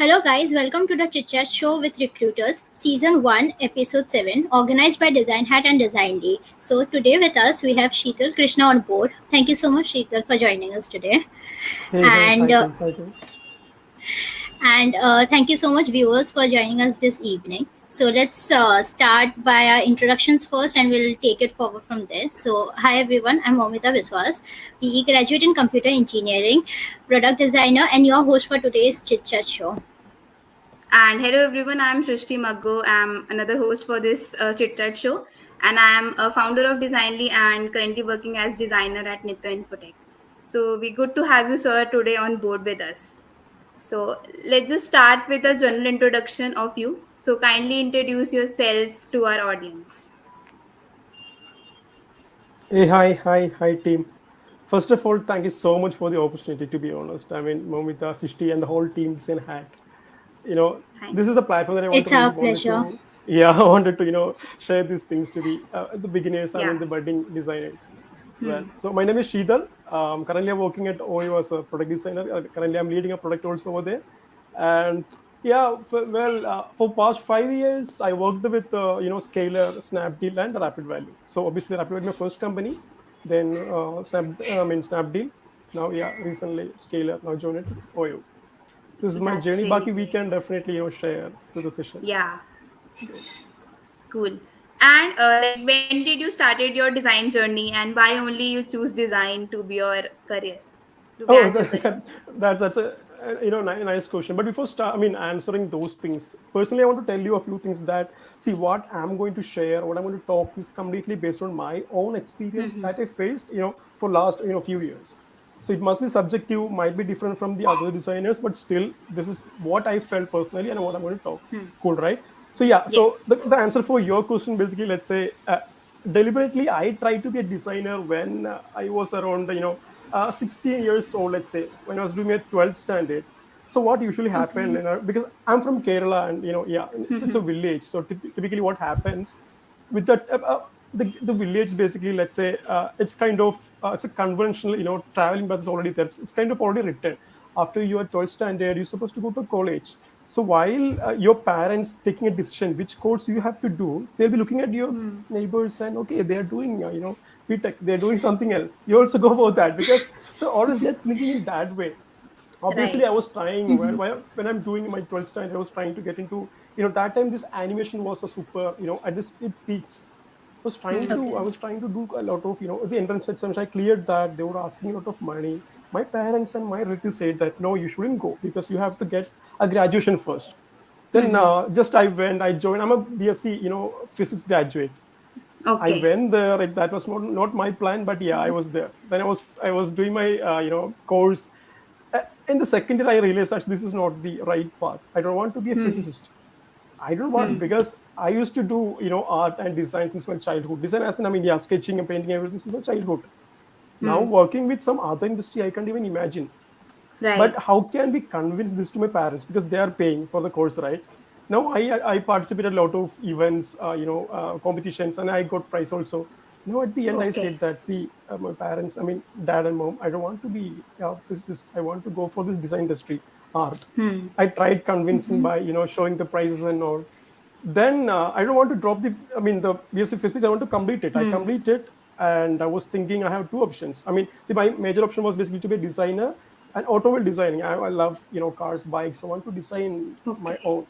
Hello, guys. Welcome to the Chit Chat show with Recruiters, Season 1, Episode 7, organized by Design Hat and Design Day. So, today with us, we have Sheethal Krishna on board. Thank you so much, Sheethal, for joining us today. Hey, And hi uh, Tim, hi Tim. and thank you so much, viewers, for joining us this evening. So, let's start by our introductions first and we'll take it forward from there. So, hi everyone, I'm Momita Biswas, PE graduate in computer engineering, product designer, and your host for today's Chit Chat show. And hello everyone, I'm Shrishti Maggo. I'm another host for this Chit Chat show, and I am a founder of Designly and currently working as designer at Nitya Infotech. So we good to have you, sir, today on board with us. So let's just start with a general introduction of you. So kindly introduce yourself to our audience. Hey, hi team. First of all, thank you so much for the opportunity. To be honest, I mean, Momita, Sishti, and the whole team is in Hack. You know, Thank this you. is a platform that I want to It's really our wanted pleasure. to. Yeah, I wanted to share these things to the beginners. I Yeah. mean, the budding designers. Well, Hmm. so my name is Sheethal. Currently, I'm working at OYO as a product designer. Currently, I'm leading a product also over there. And yeah, for past 5 years, I worked with Scalar, Snapdeal, and Rapid Value. So obviously, Rapid Value my first company, then Snapdeal. Now, yeah, recently Scalar. Now joined it OYO. This is my That's journey. really Baki we great. can definitely share to the session. Yeah. Great. Cool. And like, when did you started your design journey, and why only you choose design to be your career, to be Oh, as your career? that's a nice question. But before start, I mean answering those things. Personally, I want to tell you a few things that see what I'm going to share, what I'm going to talk is completely based on my own experience Mm-hmm. that I faced, for last few years. So it must be subjective, might be different from the other designers, but still, this is what I felt personally and what I'm going to talk. Cool, right? So yeah, so Yes. the answer for your question basically, let's say, deliberately, I tried to be a designer when I was around, 16 years old, let's say, when I was doing a 12th standard. So what usually happened, Okay. because I'm from Kerala and, yeah, it's a village. So typically what happens with that, the village basically, let's say, it's kind of, it's a conventional, traveling path is already there. It's kind of already written. After you are 12th standard, you're supposed to go to college. So while your parents taking a decision which course you have to do, they'll be looking at your Hmm. neighbors and okay, they're doing BTech, they're doing something else. You also go for that because so always they're thinking in that way. Obviously, Right. I was trying when I'm doing my 12th standard, I was trying to get into that time this animation was a super at this it peaks. Hmm. I Okay. was trying to do a lot of the entrance exams. I cleared that. They were asking a lot of money. My parents and my relatives said that no, you shouldn't go because you have to get a graduation first. Then Hmm. just I went, I joined. I'm a BSc physics graduate. I Okay. went there. Like, that was not my plan, but yeah, I was there. Then I was doing my course. In the second year, I realized that this is not the right path. I don't want to be a Hmm. physicist. I don't want Hmm. because I used to do art and design since my childhood. Design as in, I mean, yeah, sketching and painting everything since my childhood. Now Hmm. working with some other industry, I can't even imagine. But Right. how can we convince this to my parents because they are paying for the course, right? Now I participated a lot of events, competitions, and I got prize also. At the end I Okay. said that, see, my parents, I mean, dad and mom, I don't want to be a physicist. I want to go for this design industry, art. Hmm. I tried convincing by showing the prizes and all. Then I don't want to drop the BSc physics. I want to complete it. I Hmm. complete it, and I was thinking I have two options. I mean, my major option was basically to be a designer and automobile designing. I love cars, bikes. So I want to design my Okay. own.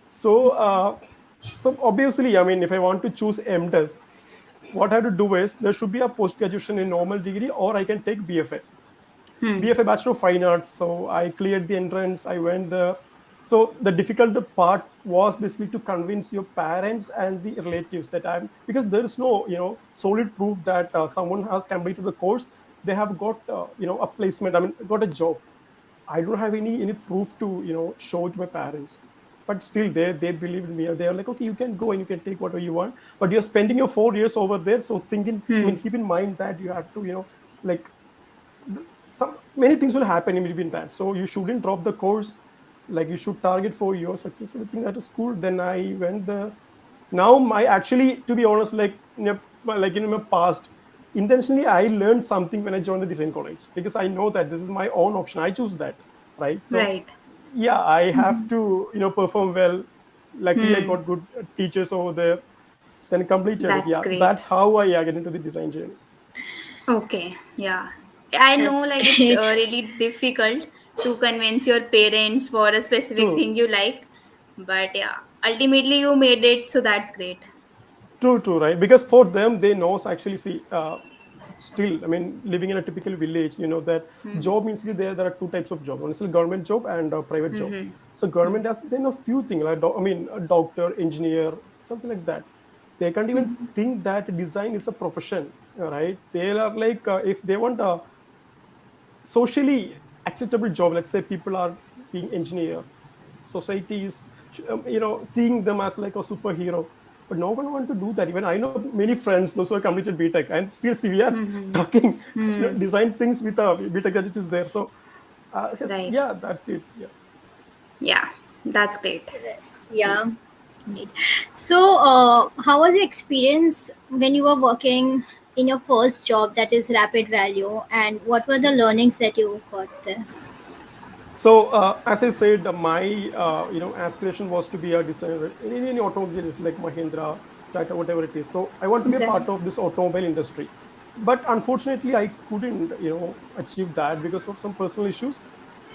So so obviously, I mean, if I want to choose MDes, what I have to do is there should be a post graduation in normal degree, or I can take BFA. Hmm. BFA Bachelor of Fine Arts. So I cleared the entrance. I went there. So the difficult part was basically to convince your parents and the relatives that I'm because there is no solid proof that someone has completed the course. They have got a placement. I mean, got a job. I don't have any proof to show to my parents. But still, they believe in me. They're like, okay, you can go and you can take whatever you want. But you're spending your 4 years over there. So I Hmm. mean, keep in mind that you have to like some many things will happen in between that. So you shouldn't drop the course. Like, you should target for your successful thing at a school. Then I went there. Now my actually, to be honest, like in my past, intentionally I learned something when I joined the design college because I know that this is my own option. I choose that, right? So Right. yeah, I have to perform well. Luckily, I Hmm. got good teachers over there. Then completed it. That's Yeah, great. that's how I get into the design journey. Okay, yeah. I know That's like it's great. really difficult to convince your parents for a specific True, thing you like, but yeah, ultimately you made it, so that's great. true, right? Because for them, they knows actually. See, still, I mean, living in a typical village, that Hmm. job means there are two types of job. One is a government job and a private job. Mm-hmm. So Hmm. government has then a few things like I mean, a doctor, engineer, something like that. They can't even think that design is a profession, right? They are like if they want a socially acceptable job, let's say people are being engineer, society is seeing them as like a superhero, but no one want to do that. Even I know many friends those who have completed btech and still see we are Mm-hmm. talking Hmm. design things with a btech graduate is there. So Right. yeah, that's it. Yeah. Yeah, that's great. Yeah. Indeed. So, how was your experience when you were working in your first job, that is Rapid Value, and what were the learnings that you got there? So as I said, my aspiration was to be a designer in any automobile industry like Mahindra, Tata, whatever it is. So I want to be a Okay. part of this automobile industry. But unfortunately, I couldn't achieve that because of some personal issues.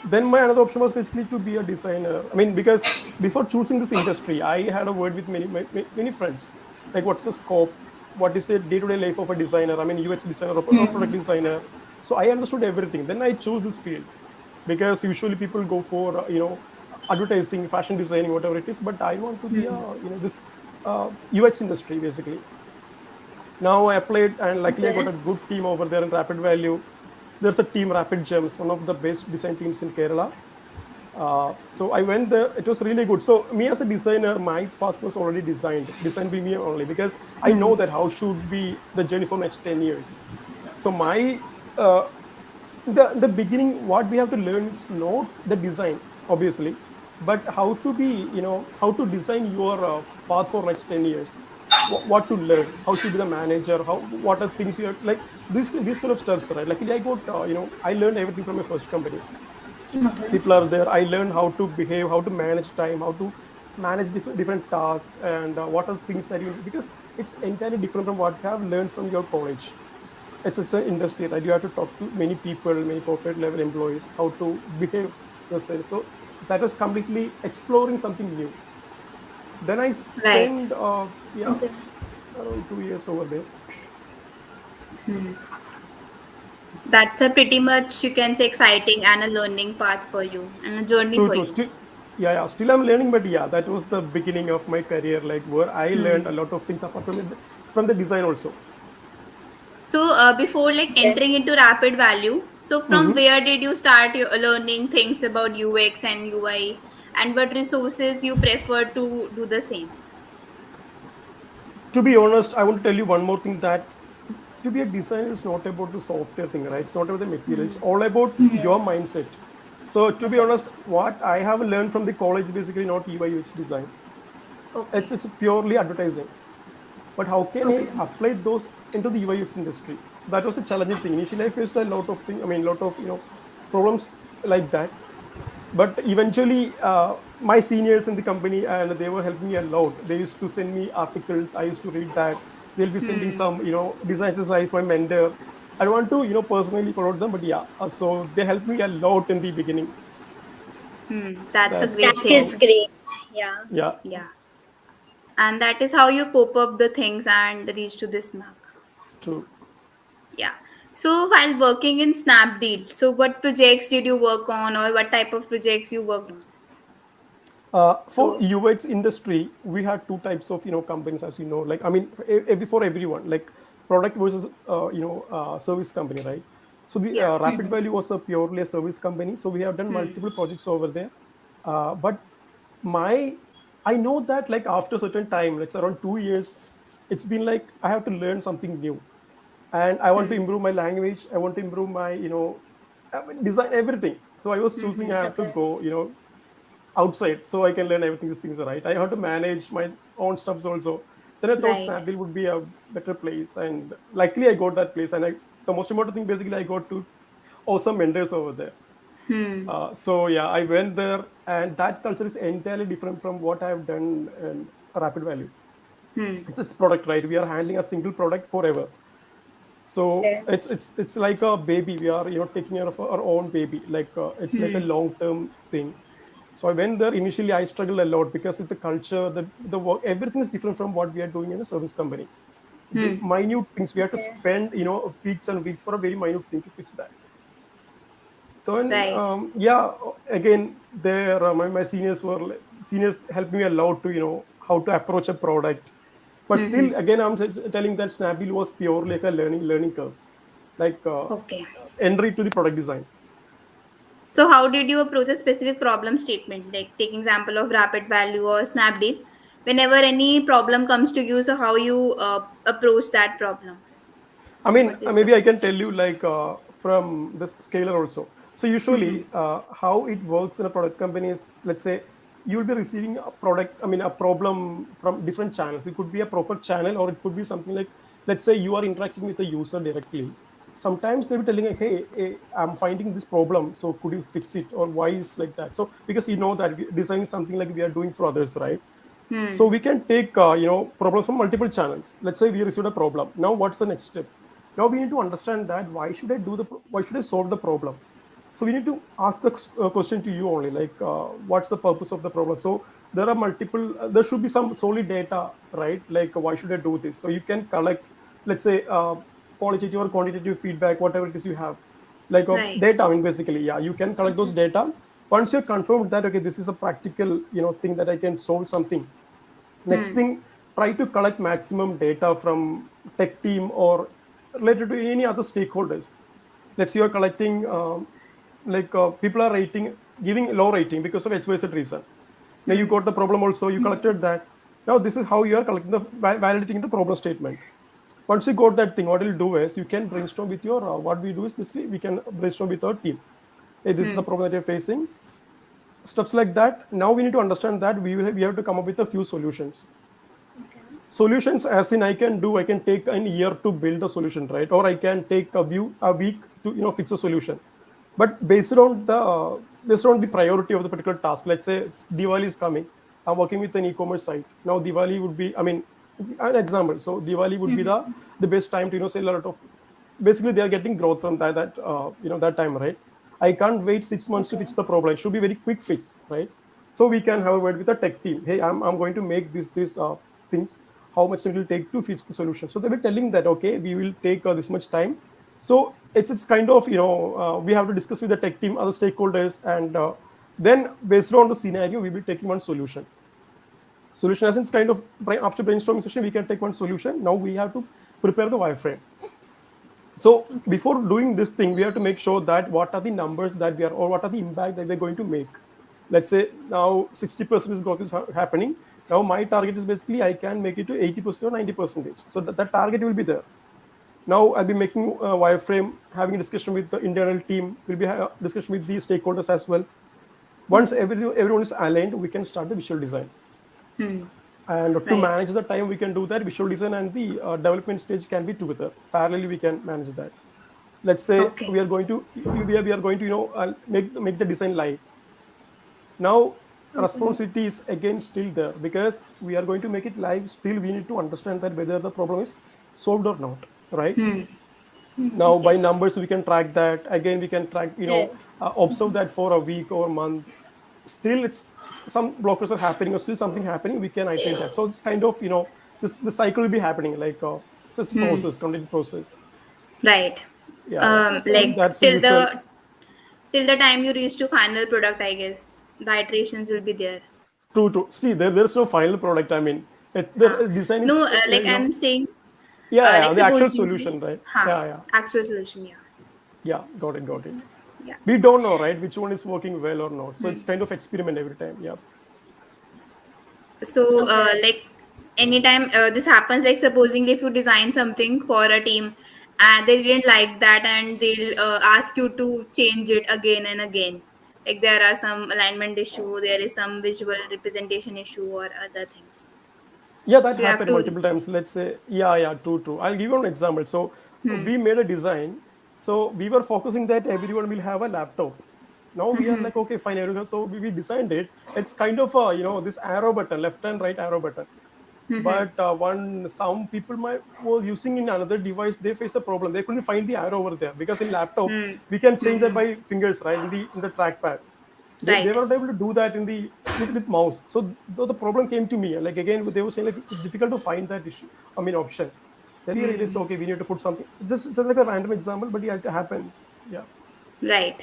Then my another option was basically to be a designer. I mean, because before choosing this industry, I had a word with many friends, like what's the scope, what is the day-to-day life of a designer. I mean, UX designer or product designer. So I understood everything. Then I chose this field because usually people go for advertising, fashion designing, whatever it is. But I want to be a this UX industry basically. Now I applied and luckily I got Okay. a good team over there in Rapid Value. There's a team, Rapid Gems, one of the best design teams in Kerala. So I went there. It was really good. So me as a designer, my path was already designed, designed by me only because I know that how should be the journey for next 10 years. So my uh, the beginning, what we have to learn is not the design, obviously, but how to be how to design your path for next 10 years. What to learn, how to be the manager, how what are things you have, like these kind of stuffs, right? Luckily I got I learned everything from my first company. Okay. People are there, I learned how to behave, how to manage time, how to manage different tasks, and what are things that you need, because it's entirely different from what you have learned from your college. It's an industry, right? You have to talk to many people, many corporate level employees, how to behave yourself. So that was completely exploring something new. Then I Right. spent yeah, Okay. around 2 years over there. That's a pretty much you can say exciting and a learning path for you and a journey True, for true. you. Still, yeah, still I'm learning, but yeah, that was the beginning of my career, like where I learned a lot of things apart from the design also. So before like Okay. entering into rapid value, so from Mhm. where did you start your learning things about UX and UI, and what resources you prefer to do the same? To be honest, I want to tell you one more thing, that to be a designer is not about the software thing, right? It's not about the material. It's all about your mindset. So to be Okay. honest, what I have learned from the college, basically not UI UX design. Okay. It's purely advertising. But how can I Okay. apply those into the UI UX industry? So that was a challenging thing. Initially, I faced a lot of things. I mean, lot of problems like that. But eventually my seniors in the company, and they were helping me a lot. They used to send me articles, I used to read that. They'll be sending some design exercise, my mentor. I don't want to personally promote them, but yeah, so they helped me a lot in the beginning. That's a That's great That that's is thing. how. great. Yeah. Yeah, Yeah. And that is how you cope up the things and reach to this mark. true. Yeah. So while working in Snapdeal, so what projects did you work on or what type of projects you worked on? For So UX industry, we had two types of companies, as you know. Like I mean, for everyone, like product versus service company, right? So the yeah. Rapid Value was a purely a service company. So we have done multiple projects over there. But my I know that like after a certain time, like around 2 years, it's been like I have to learn something new, and I want to improve my language. I want to improve my I mean, design everything. So I was choosing I have to Okay. go outside so I can learn everything. These things are right. I have to manage my own stuffs also. Then I thought Right. Snapdeal would be a better place, and luckily I got that place. And the most important thing, basically, I got to awesome mentors over there. Hmm. So yeah, I went there, and that culture is entirely different from what I have done in Rapid Value. Hmm. It's product, right? We are handling a single product forever. So Okay. it's like a baby. We are taking care of our own baby. Like it's like a Hmm. long term thing. So I went there. Initially, I struggled a lot because it's the culture, the work, everything is different from what we are doing in a service company. The Hmm. minute things we have to Okay. spend weeks and weeks for a very minute thing to fix that. So and Right. yeah, again there my seniors seniors helped me a lot to how to approach a product. But Hmm. still, again, I'm just telling that Snapdeal was purely like a learning curve, like Okay. entry to the product design. So how did you approach a specific problem statement, like take example of rapid value or Snapdeal? Whenever any problem comes to you, so how you approach that problem? I So mean, what is the maybe I can tell you structure? like from the scaler also. So Hmm. usually, how it works in a product company is, let's say, you'll be receiving a product, I mean, a problem from different channels. It could be a proper channel, or it could be something like, let's say, you are interacting with the user directly. Sometimes they'll be telling, like, hey, I'm finding this problem, so could you fix it, or why is like that? So because that design is something like we are doing for others, right? So Hmm. we can take problems from multiple channels. Let's say we received a problem. Now what's the next step? Now we need to understand that why should I solve the problem? So we need to ask the question to you only, like what's the purpose of the problem. So there are multiple. There should be some solid data, right? Like why should I do this? So you can collect, let's say, qualitative or quantitative feedback, whatever it is you have, like Right. data. I mean, basically, yeah, you can collect those data. Once you're confirmed that okay, this is a practical thing that I can solve something. Next Hmm. thing, try to collect maximum data from tech team or related to any other stakeholders. Let's say you're collecting, like people are giving low rating because of XYZ reason. Now you Hmm. got the problem also, you collected that. Now this is how you are collecting validating the problem statement. Once you got that thing, what you'll do is you can brainstorm with your, what we do is basically we can brainstorm with our team. Hey, this is the Hmm. problem that you're facing. Stuffs like that. Now we need to understand that we have to come up with a few solutions. Okay. Solutions, as in I can take an year to build a solution, right? Or I can take a week to fix a solution. But based on the priority of the particular task. Let's say Diwali is coming. I'm working with an e-commerce site. Now Diwali would be, I mean, an example. So Diwali would be the best time to sell a lot of, basically they are getting growth from that time, right? I can't wait 6 months to Okay. fix the problem. It should be very quick fix, right? So we can have a word with the tech team. Hey, I'm going to make this things. How much it will take to fix the solution? So they were telling that okay, we will take this much time. So it's kind of we have to discuss with the tech team, other stakeholders, and then based on the scenario we will be taking one solution. As it's kind of after brainstorming session we can take one solution. Now we have to prepare the wireframe. So Okay. before doing this thing, we have to make sure that what are the numbers that we are, or what are the impact that we're going to make. Let's say now 60% is growth is happening. Now my target is basically I can make it to 80% or 90%. So that target will be there. Now I'll be making a wireframe, having a discussion with the internal team. We'll be having a discussion with the stakeholders as well. Once everyone is aligned, we can start the visual design. Hmm. And to Right. manage the time, we can do that. Visual design and the development stage can be together. Parallelly, we can manage that. Let's say Okay. we are going to make the design live. Now Okay. responsibility is again still there because we are going to make it live. Still we need to understand that whether the problem is solved or not, right? Hmm. Now by Yes. numbers we can track that. Again we can track, Right. observe that for a week or a month. Still it's some blockers are happening or still something happening, we can iterate that. So it's kind of the cycle will be happening like it's a Hmm. process, continued process. Right. Yeah. So Like that's the usual. till the time you reach to final product, I guess the iterations will be there. True. See, there's no final product. I mean, Huh. the design is, No, like I'm saying, yeah, like the actual supposedly, solution, right? huh? Yeah. Actual solution, yeah, Yeah, got it. yeah. We don't know, right, which one is working well or not. So it's kind of experiment every time. Yeah. So, Okay. like anytime this happens, like supposing if you design something for a team and they didn't like that and they'll ask you to change it again and again. Like there are some alignment issue, there is some visual representation issue or other things. Yeah, that So you have happened to. multiple times. Let's say, yeah, true. I'll give you an example. So Hmm. we made a design. So we were focusing that everyone will have a laptop. Now we are like, okay, fine, everyone. So we designed it. It's kind of a, this arrow button, left and right arrow button. But one some people might was using in another device, they face a problem. They couldn't find the arrow over there, because in laptop we can change that by fingers, right, in the trackpad. They Right. were not able to do that in the with mouse. So the problem came to me. Like again, they were saying like it's difficult to find that issue. I mean option. Then we realized, okay, we need to put something. Just like a random example, but yeah, it happens. Yeah, Right.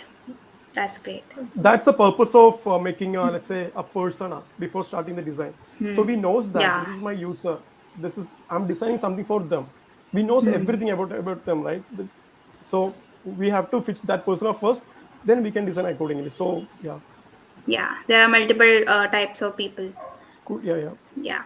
That's great. that's the purpose of making let's say a persona before starting the design. So we knows that Yeah. this is my user. This is I'm designing something for them. We knows everything about them, right? So we have to fix that persona first. Then we can design accordingly. So yeah, Yeah. There are multiple types of people. cool. Yeah, yeah. Yeah.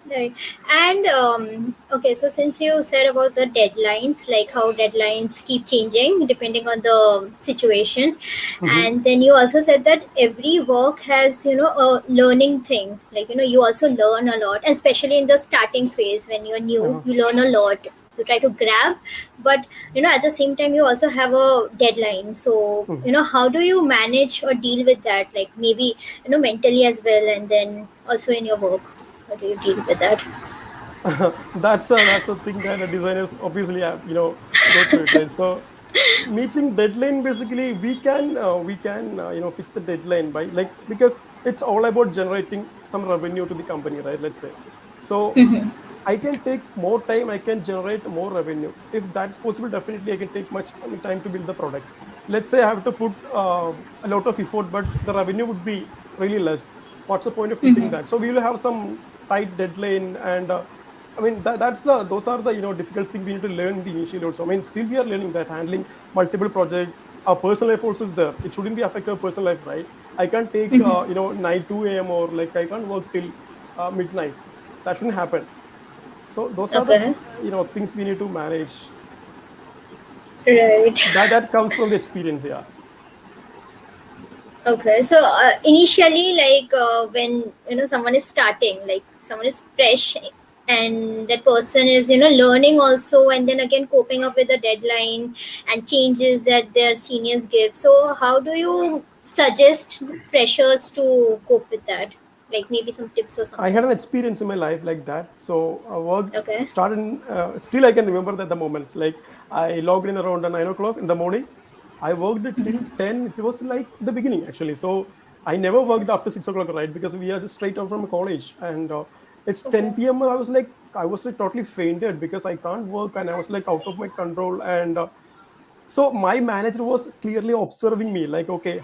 Right. And okay, so since you said about the deadlines, like how deadlines keep changing depending on the situation, Mm-hmm. and then you also said that every work has, a learning thing. Like, you also learn a lot, especially in the starting phase when you're new, Uh-huh. you learn a lot. You try to grab, but at the same time you also have a deadline. So, Mhm. how do you manage or deal with that? Like maybe, mentally as well, and then also in your work. How do you deal with that? That's a thing that the designers obviously have, go through it, right? So meeting deadline, basically we can fix the deadline by, like, because it's all about generating some revenue to the company, right? Let's say. So I can take more time, I can generate more revenue. If that's possible, definitely I can take time to build the product. Let's say I have to put a lot of effort, but the revenue would be really less. What's the point of keeping that? So we will have some tight deadline, and I mean those are the difficult thing we need to learn in the initial also. I mean, still we are learning that handling multiple projects. Our personal life also is there. It shouldn't be affect our personal life, right? I can't take night 2 a.m. or like I can't work till midnight. That shouldn't happen. So those are the Okay. things we need to manage. Right. That comes from the experience, yeah. Okay. So initially, like when someone is starting, like someone is fresh, and that person is learning also, and then again coping up with the deadline and changes that their seniors give. So how do you suggest freshers to cope with that? Like maybe some tips or I had something. an experience in my life like that. So I worked, Okay. started, still I can remember that the moments. Like I logged in around 9 o'clock in the morning. I worked till 10. It was like the beginning actually. So I never worked after 6 o'clock, right? Because we are just straight out from college, and it's Okay. 10 p.m. I was like totally fainted because I can't work, and I was like out of my control. And so my manager was clearly observing me, like, okay,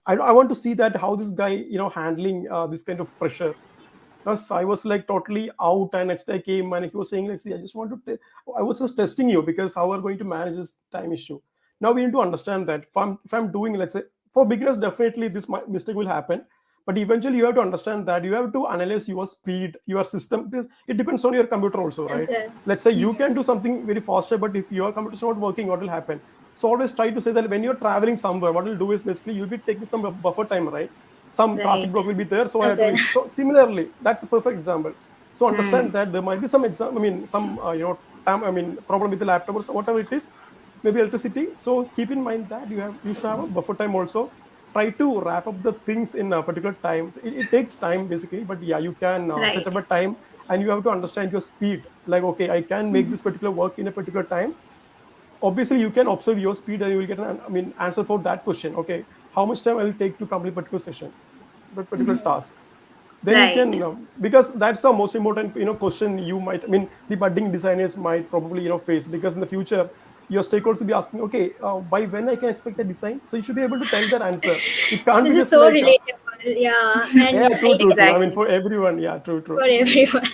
I want to see that how this guy handling this kind of pressure. Plus, I was like totally out, and next day I came and he was saying, like, see, I just want to, I was just testing you because how we're going to manage this time issue. Now we need to understand that if I'm doing, let's say, for beginners, definitely this mistake will happen. But eventually, you have to understand that you have to analyze your speed, your system. It depends on your computer also, right? Okay. Let's say you can do something very faster, but if your computer is not working, what will happen? So always try to say that when you're traveling somewhere, what you'll do is basically you'll be taking some buffer time, right? Some traffic Right. block will be there, so I have to Okay. reach. So similarly, that's a perfect example. So understand that there might be some exam. I mean, some time. I mean, problem with the laptop or whatever it is, maybe electricity. So keep in mind that you should have a buffer time also. Try to wrap up the things in a particular time. It takes time basically, but yeah, you can set Right. up a time, and you have to understand your speed. Like, okay, I can make this particular work in a particular time. Obviously you can observe your speed, and you will get an answer for that question. Okay, how much time I will take to complete particular session, but particular task. Then you Right. can because that's the most important question you might, I mean, the budding designers might probably face, because in the future your stakeholders will be asking, okay, by when I can expect a design. So you should be able to tell that answer. It can't be This is just so like relatable. Yeah, yeah, and true, I true, think true. I mean, Exactly. for everyone, yeah, true, true. for everyone.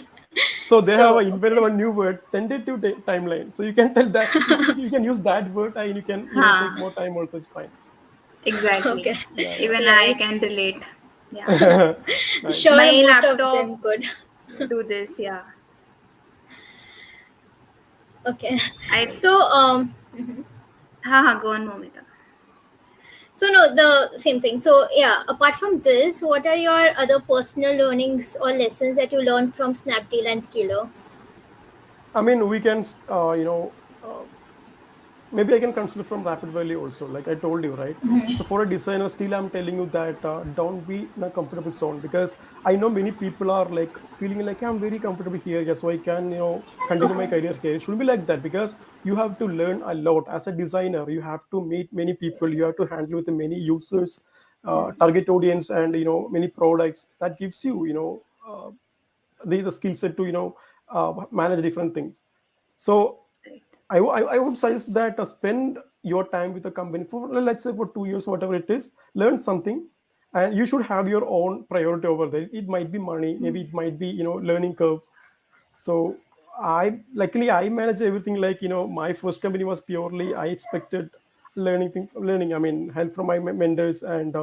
So they have So invented okay. a new word, tentative timeline. So you can tell that you can use that word, and you can take Huh. more time also. It's fine. Exactly. Okay. Yeah, Even I Right. can relate. Yeah. yeah. Nice. Sure, My most of them laptop could. do this. Yeah. Okay. I. So Haha. Go on, Momita. so no, the same thing. So yeah, apart from this, what are your other personal learnings or lessons that you learned from Snapdeal and Skiller? I mean, we can, maybe I can consider from rapid value also, like I told you, right? So for a designer, still I'm telling you that don't be in a comfortable zone, because I know many people are like feeling like I'm very comfortable here, yeah, so I can continue my Okay. career here. It shouldn't be like that, because you have to learn a lot as a designer. You have to meet many people. You have to handle with many users, target audience, and many products. That gives you the skill set to manage different things. So Right. I would suggest that spend your time with a company for, let's say, for 2 years, whatever it is, learn something, and you should have your own priority over there. It might be money, maybe it might be learning curve. So luckily I manage everything. Like my first company was purely, I expected learning. I mean, help from my mentors, and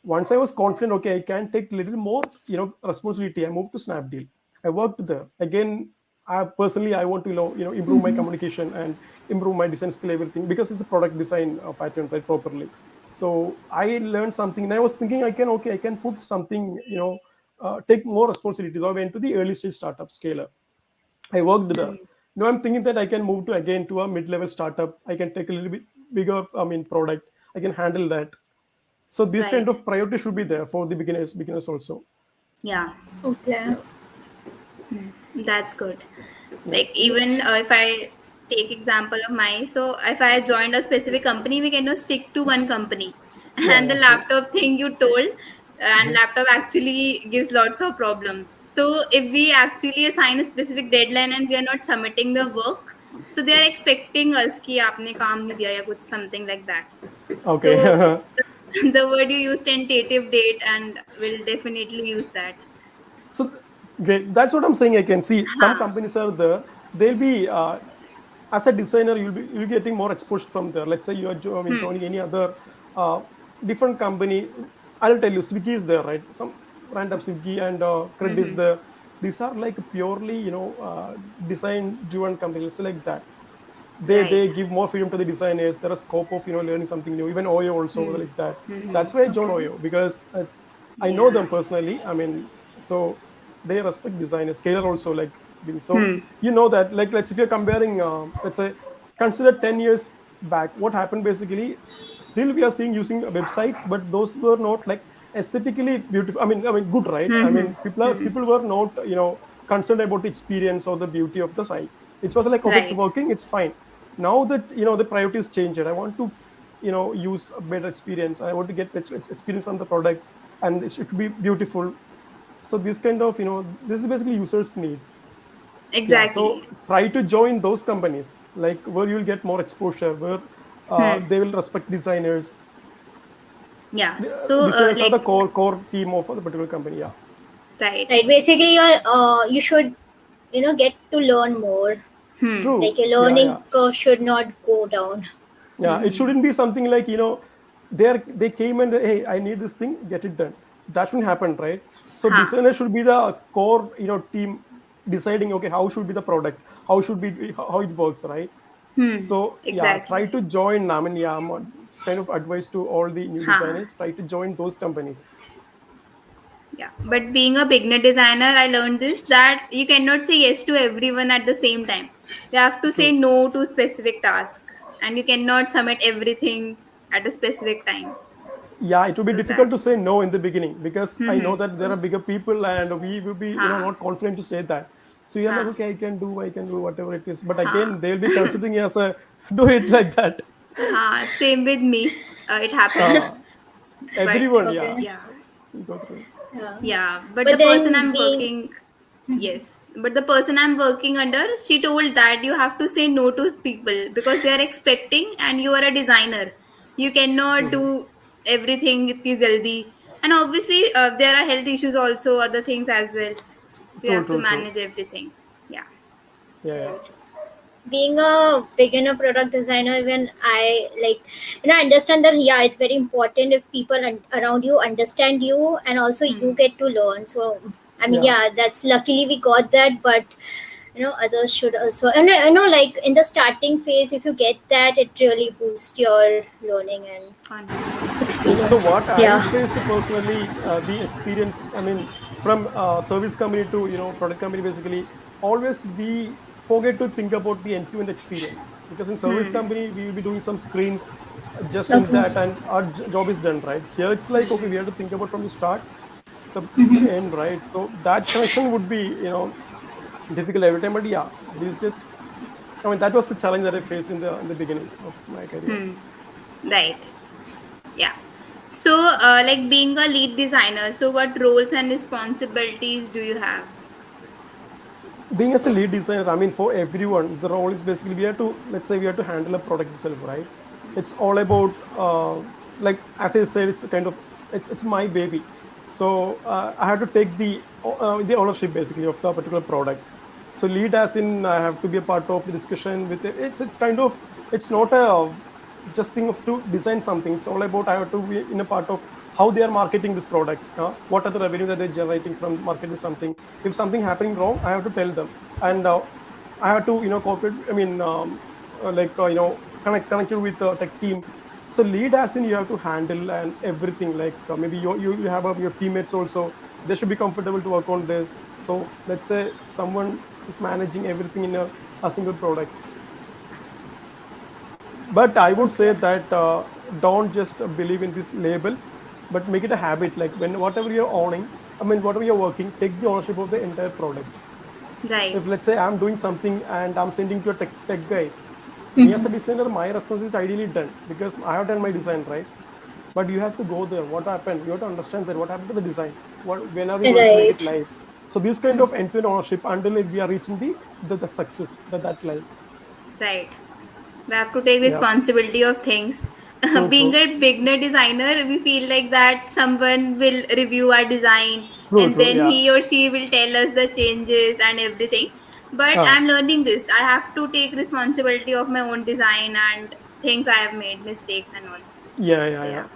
once I was confident, okay, I can take little more, responsibility. I moved to Snapdeal. I worked there. Again, I want to, improve my communication and improve my design skill, everything, because it's a product design pattern, right, properly. So I learned something, and I was thinking, I can put something, take more responsibilities. So I went to the early stage startup scaler. I worked there. Now I'm thinking that I can move to again to a mid-level startup. I can take a little bit bigger, I mean, product. I can handle that. So this kind Right. of priority should be there for the beginners also. Yeah. Okay. Yeah. That's good. Yeah. Like even Yes. if I take example of mine, so if I joined a specific company, we cannot stick to one company. Yeah, And the yeah, true. laptop thing you told, and Mhm. laptop actually gives lots of problems. So if we actually assign a specific deadline and we are not submitting the work, so they are expecting us कि आपने काम नहीं दिया या कुछ something like that. Okay. So the word you used tentative date and will definitely use that. So great. That's what I'm saying. I can see some हाँ. companies are there. They'll be as a designer, you'll be getting more exposure from there. Let's say you are joining any other uh, different company. I'll tell you, Swiggy is there, right? Some random Swiggy and Cred is there. These are like purely design driven companies like that. They Right. give more freedom to the designers. There is scope of learning something new. Even Oyo also like that. That's why I joined Okay. Oyo, because I know Yeah. them personally. I mean, so they respect designers. Scalar also, like, it's been so, that, like, let's, if you're comparing, let's say, consider 10 years back, what happened basically. Still we are seeing using websites, but those were not like aesthetically beautiful. I mean good, right? I mean, people were not concerned about the experience or the beauty of the site. It was like, okay, it's Right. working, it's fine. Now that the priorities changed, I want to use a better experience. I want to get experience from the product, and it should be beautiful. So this kind of, this is basically users needs. Yeah, so Exactly. try to join those companies, like where you'll get more exposure, where they will respect designers. Yeah. So, Designers are the like, core team of the particular company. Yeah. right. Right. Basically, you should get to learn more. Like True. your Yeah, learning yeah. curve should not go down. Yeah, it shouldn't be something like, they came and, hey, I need this thing, get it done. That shouldn't happen, right? So Huh. designer should be the core, team, deciding, okay, how should be the product, how should be, how it works, right? So yeah, try Exactly. to join. I mean, yeah, it's kind of advice to all the new Huh. designers. Try to join those companies. Yeah. But being a beginner designer, I learned this that you cannot say yes to everyone at the same time. You have to say True. no to specific task, and you cannot submit everything at a specific time. Yeah, it will be So difficult to say that's. no in the beginning, because I know that there are bigger people, and we will be, Huh. not confident to say that. So you're like, Huh. okay, I can do whatever it is. But Huh. again, they'll be considering you as a do it like that. Huh. Same with me. It happens. Uh, But Everyone, yeah, Okay. yeah. we go through it. Yeah. Yeah, but But the person then I'm being working, yes, but the person I'm working under, she told that you have to say no to people because they are expecting, and you are a designer. You cannot do everything itni jaldi. And obviously, there are health issues also, other things as well. So you True, have to true, true. manage everything. Yeah. Yeah, yeah. right. Being a beginner product designer, even I like understand that, yeah, it's very important if people around you understand you, and also you get to learn. So I mean, Yeah. yeah, that's luckily we got that. But others should also, and like in the starting phase, if you get that, it really boosts your learning and Confidence, yeah. So experience. what I Yeah. faced personally, the experience, I mean, from service company to product company, basically, always we forget to think about the end-to-end experience. because in service company we will be doing some screens just in Okay. that, and our job is done, right? Here it's like, okay, we have to think about from the start the end, right? So that connection would be, difficult every time. But yeah, these days, I mean, that was the challenge that I faced in the beginning of my career. Right. Yeah. So, like being a lead designer, so what roles and responsibilities do you have? Being as a lead designer, I mean, for everyone, the role is basically, we have to, let's say we have to handle a product itself, right? It's all about, like as I said, it's a kind of, it's my baby. So I have to take the ownership basically of the particular product. So lead as in I have to be a part of the discussion with it. It's kind of, it's not a just think of to design something. It's all about I have to be in a part of how they are marketing this product. What are the revenue that they're generating from marketing something? If something happening wrong, I have to tell them, and I have to cooperate. I mean, like connect you with the tech team. So lead as in you have to handle and everything. Like maybe you have your teammates also. They should be comfortable to work on this. So let's say someone is managing everything in a single product. But I would say Okay. that don't just believe in these labels, but make it a habit. Like when whatever you're owning, I mean, whatever you're working, take the ownership of the entire product. Right. If let's say I'm doing something and I'm sending to a tech guy, me as a designer, my responsibility is ideally done because I have done my design, right? But you have to go there. What happened? You have to understand that what happened to the design. When are we going to make it Right. live? So this kind of end-to-end ownership until we are reaching the success that live. Right. We have to take Yeah, responsibility of things. true, Being true, a beginner designer, we feel like that someone will review our design true, and true. then Yeah. he or she will tell us the changes and everything. But Ah, I'm learning this. I have to take responsibility of my own design and things I have made, mistakes and all. yeah, yeah, So, yeah. yeah.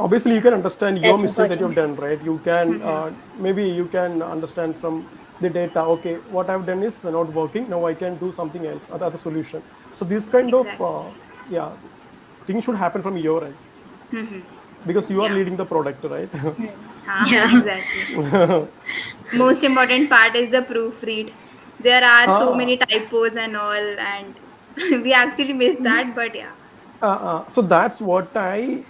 Obviously you Yeah. can understand your That's mistake that you've important. done, right? You can Mm-hmm. maybe you can understand from the data, okay, what I've done is not working, now I can do something else, other solution. So this kind of Exactly. yeah, things should happen from your end Mm-hmm. because you are Yeah. leading the product, right? Yeah. Exactly. Most important part is the proofread. There are so Ah, many typos and all, and we actually miss that, but yeah. so that's what I,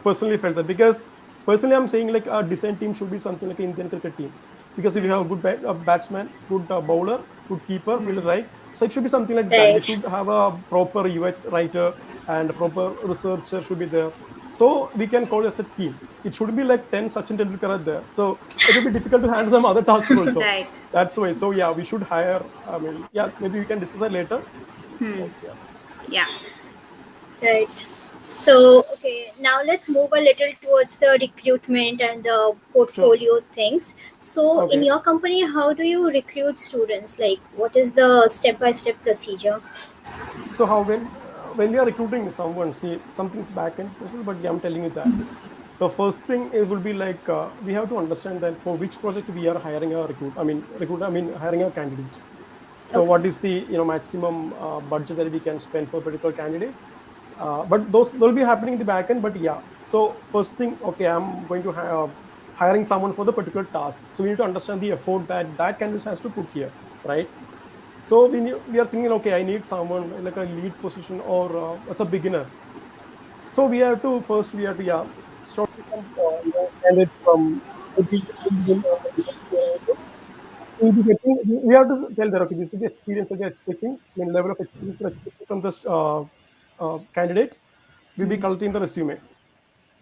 personally felt that because personally I'm saying like a design team should be something like an Indian cricket team because if you have a good batsman, good bowler, good keeper, fielder, right? So it should be something like that. They Right. should have a proper UX writer and a proper researcher should be there. So we can call it as a team. It should be like 10 Sachin Tendulkar are there. So it will be difficult to handle some other tasks also. Right. That's why. So yeah, we should hire. I mean, yeah, maybe we can discuss that later. Like yeah, Yeah. Right. So, okay, now let's move a little towards the recruitment and the sure. portfolio things. So, in Okay. your company, how do you recruit students? Like, what is the step-by-step procedure? So how when we are recruiting someone, see something's back end process, but yeah, I'm telling you that the first thing it will be like we have to understand that for which project we are hiring a recruit. I mean hiring a candidate. So Okay. what is the maximum budget that we can spend for a particular candidate? But those will be happening in the back end. But yeah, so first thing, okay, I'm going to hiring someone for the particular task. So we need to understand the effort that candidate has to put here, right? So we are thinking, okay, I need someone like a lead position or as a beginner. So we have to first we have to yeah start with some candidates from maybe we'll be getting, we have to tell that okay, this is the experience that you're expecting, I mean level of experience you're expecting from this candidates. We'll be collecting the resume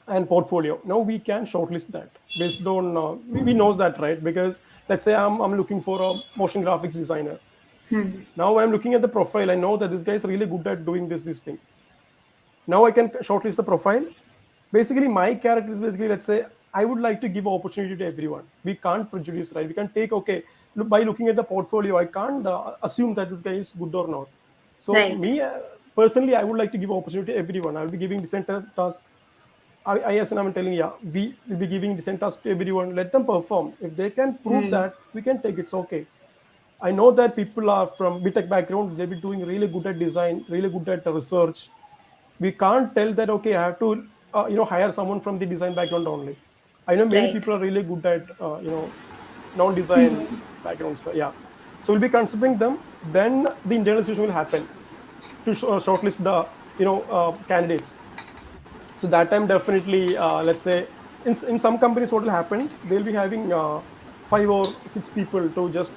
and portfolio. Now we can shortlist that based on we knows that, right? Because let's say I'm looking for a motion graphics designer. Now I'm looking at the profile. I know that this guy is really good at doing this thing. Now I can shortlist the profile. Basically, my character is basically, let's say, I would like to give opportunity to everyone. We can't prejudice, right? We can take, okay, look, by looking at the portfolio, I can't assume that this guy is good or not. So Right. me, personally, I would like to give opportunity to everyone. I will be giving decent task. I as I'm telling, yeah, we will be giving decent task to everyone. Let them perform. If they can prove that, we can take it's okay. I know that people are from BTech background, they'll be doing really good at design, really good at research. We can't tell that, okay, I have to, hire someone from the design background only. I know many Right. people are really good at, non-design backgrounds. So, yeah. So we'll be considering them. Then the internal decision will happen. to shortlist the candidates. So that time definitely, let's say in some companies what will happen, they'll be having 5 or 6 people to just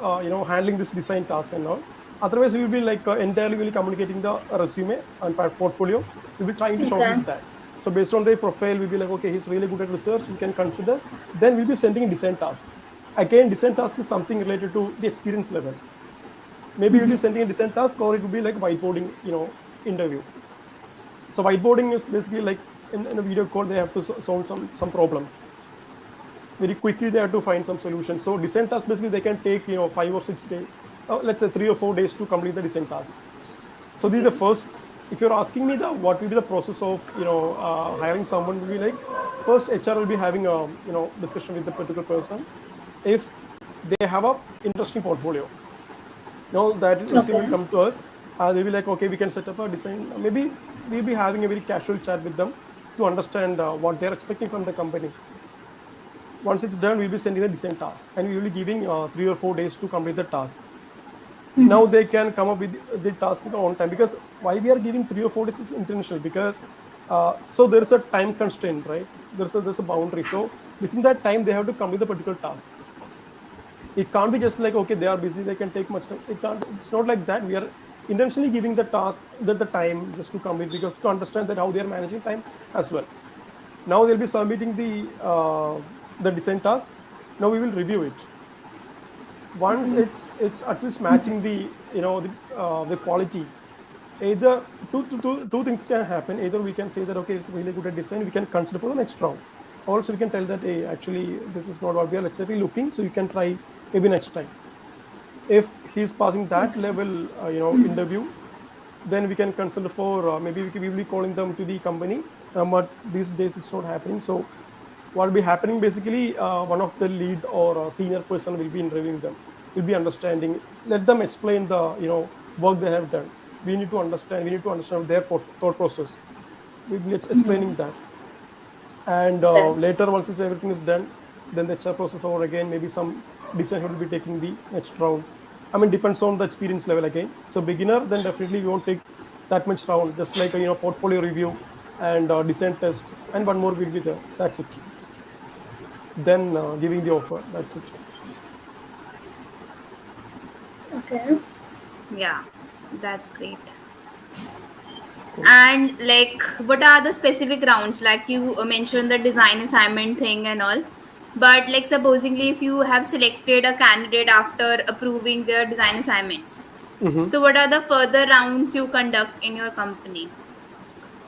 handling this design task and all. Otherwise we will be like entirely will communicating the resume and portfolio. We'll be trying to Okay. shortlist that. So based on their profile we'll be like, okay, he's really good at research, we can consider. Then we'll be sending a design task. Again, design task is something related to the experience level. Maybe you'll be sending a design task, or it will be like whiteboarding interview. So whiteboarding is basically like in a video call, they have to solve some problems very quickly. They have to find some solution. So design task basically they can take 5 or 6 days, let's say 3 or 4 days to complete the design task. So this is the Okay. first. If you're asking me the what will be the process of hiring someone, will be like, first HR will be having a discussion with the particular person. If they have a interesting portfolio, now that resume will Okay. come to us. They'll be like, okay, we can set up a design. Maybe we'll be having a very casual chat with them to understand what they're expecting from the company. Once it's done, we'll be sending the design task, and we will be giving 3 or 4 days to complete the task. Now they can come up with the task in their own time, because why we are giving 3 or 4 days is intentional, because so there is a time constraint, right? There's a boundary. So within that time, they have to complete the particular task. It can't be just like, okay, they are busy, they can take much time. It can't. It's not like that. We are intentionally giving the task, the time just to complete, because to understand that how they are managing time as well. Now they'll be submitting the design task. Now we will review it. Once it's at least matching the quality, either two things can happen. Either we can say that, okay, it's really good at design, we can consider for the next round. Also we can tell that, hey, actually this is not what we are exactly looking, so you can try maybe next time. If he's passing that level interview, then we can consider for maybe we will be calling them to the company. But these days it's not happening. So what will be happening basically, one of the lead or senior person will be interviewing them, will be understanding, let them explain the work they have done. We need to understand their thought process. We'll be explaining that. And Okay. later, once everything is done, then the HR process over again. Maybe some design will be taking the next round. I mean, depends on the experience level again. So beginner, then definitely we won't take that much round. Just like a portfolio review and design test, and one more will be there. That's it. Then giving the offer. That's it. Okay. Yeah, that's great. Cool. And like, what are the specific rounds? Like you mentioned the design assignment thing and all. But like, supposingly, if you have selected a candidate after approving their design assignments, Mm-hmm. so what are the further rounds you conduct in your company?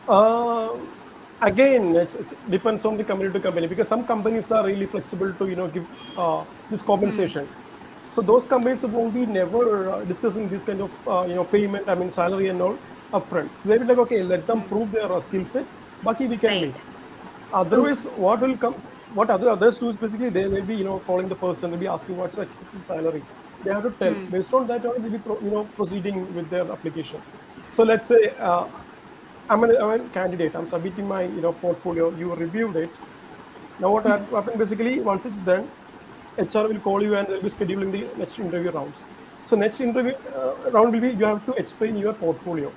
Uh, Again, it's depends on the company to company, because some companies are really flexible to give this compensation. So those companies won't be never discussing this kind of payment. I mean salary and all upfront. So they will like, okay, let them prove their skill set. Baki we can Right. wait. Otherwise, Okay. what will come? What others do is basically they will be calling the person, they'll be asking what's the expected salary. They have to tell. Based on that, only they'll be proceeding with their application. So let's say I'm a candidate. I'm submitting my portfolio. You reviewed it. Now what happened basically, once it's done, HR will call you and they'll be scheduling the next interview rounds. So next interview round will be, you have to explain your portfolio.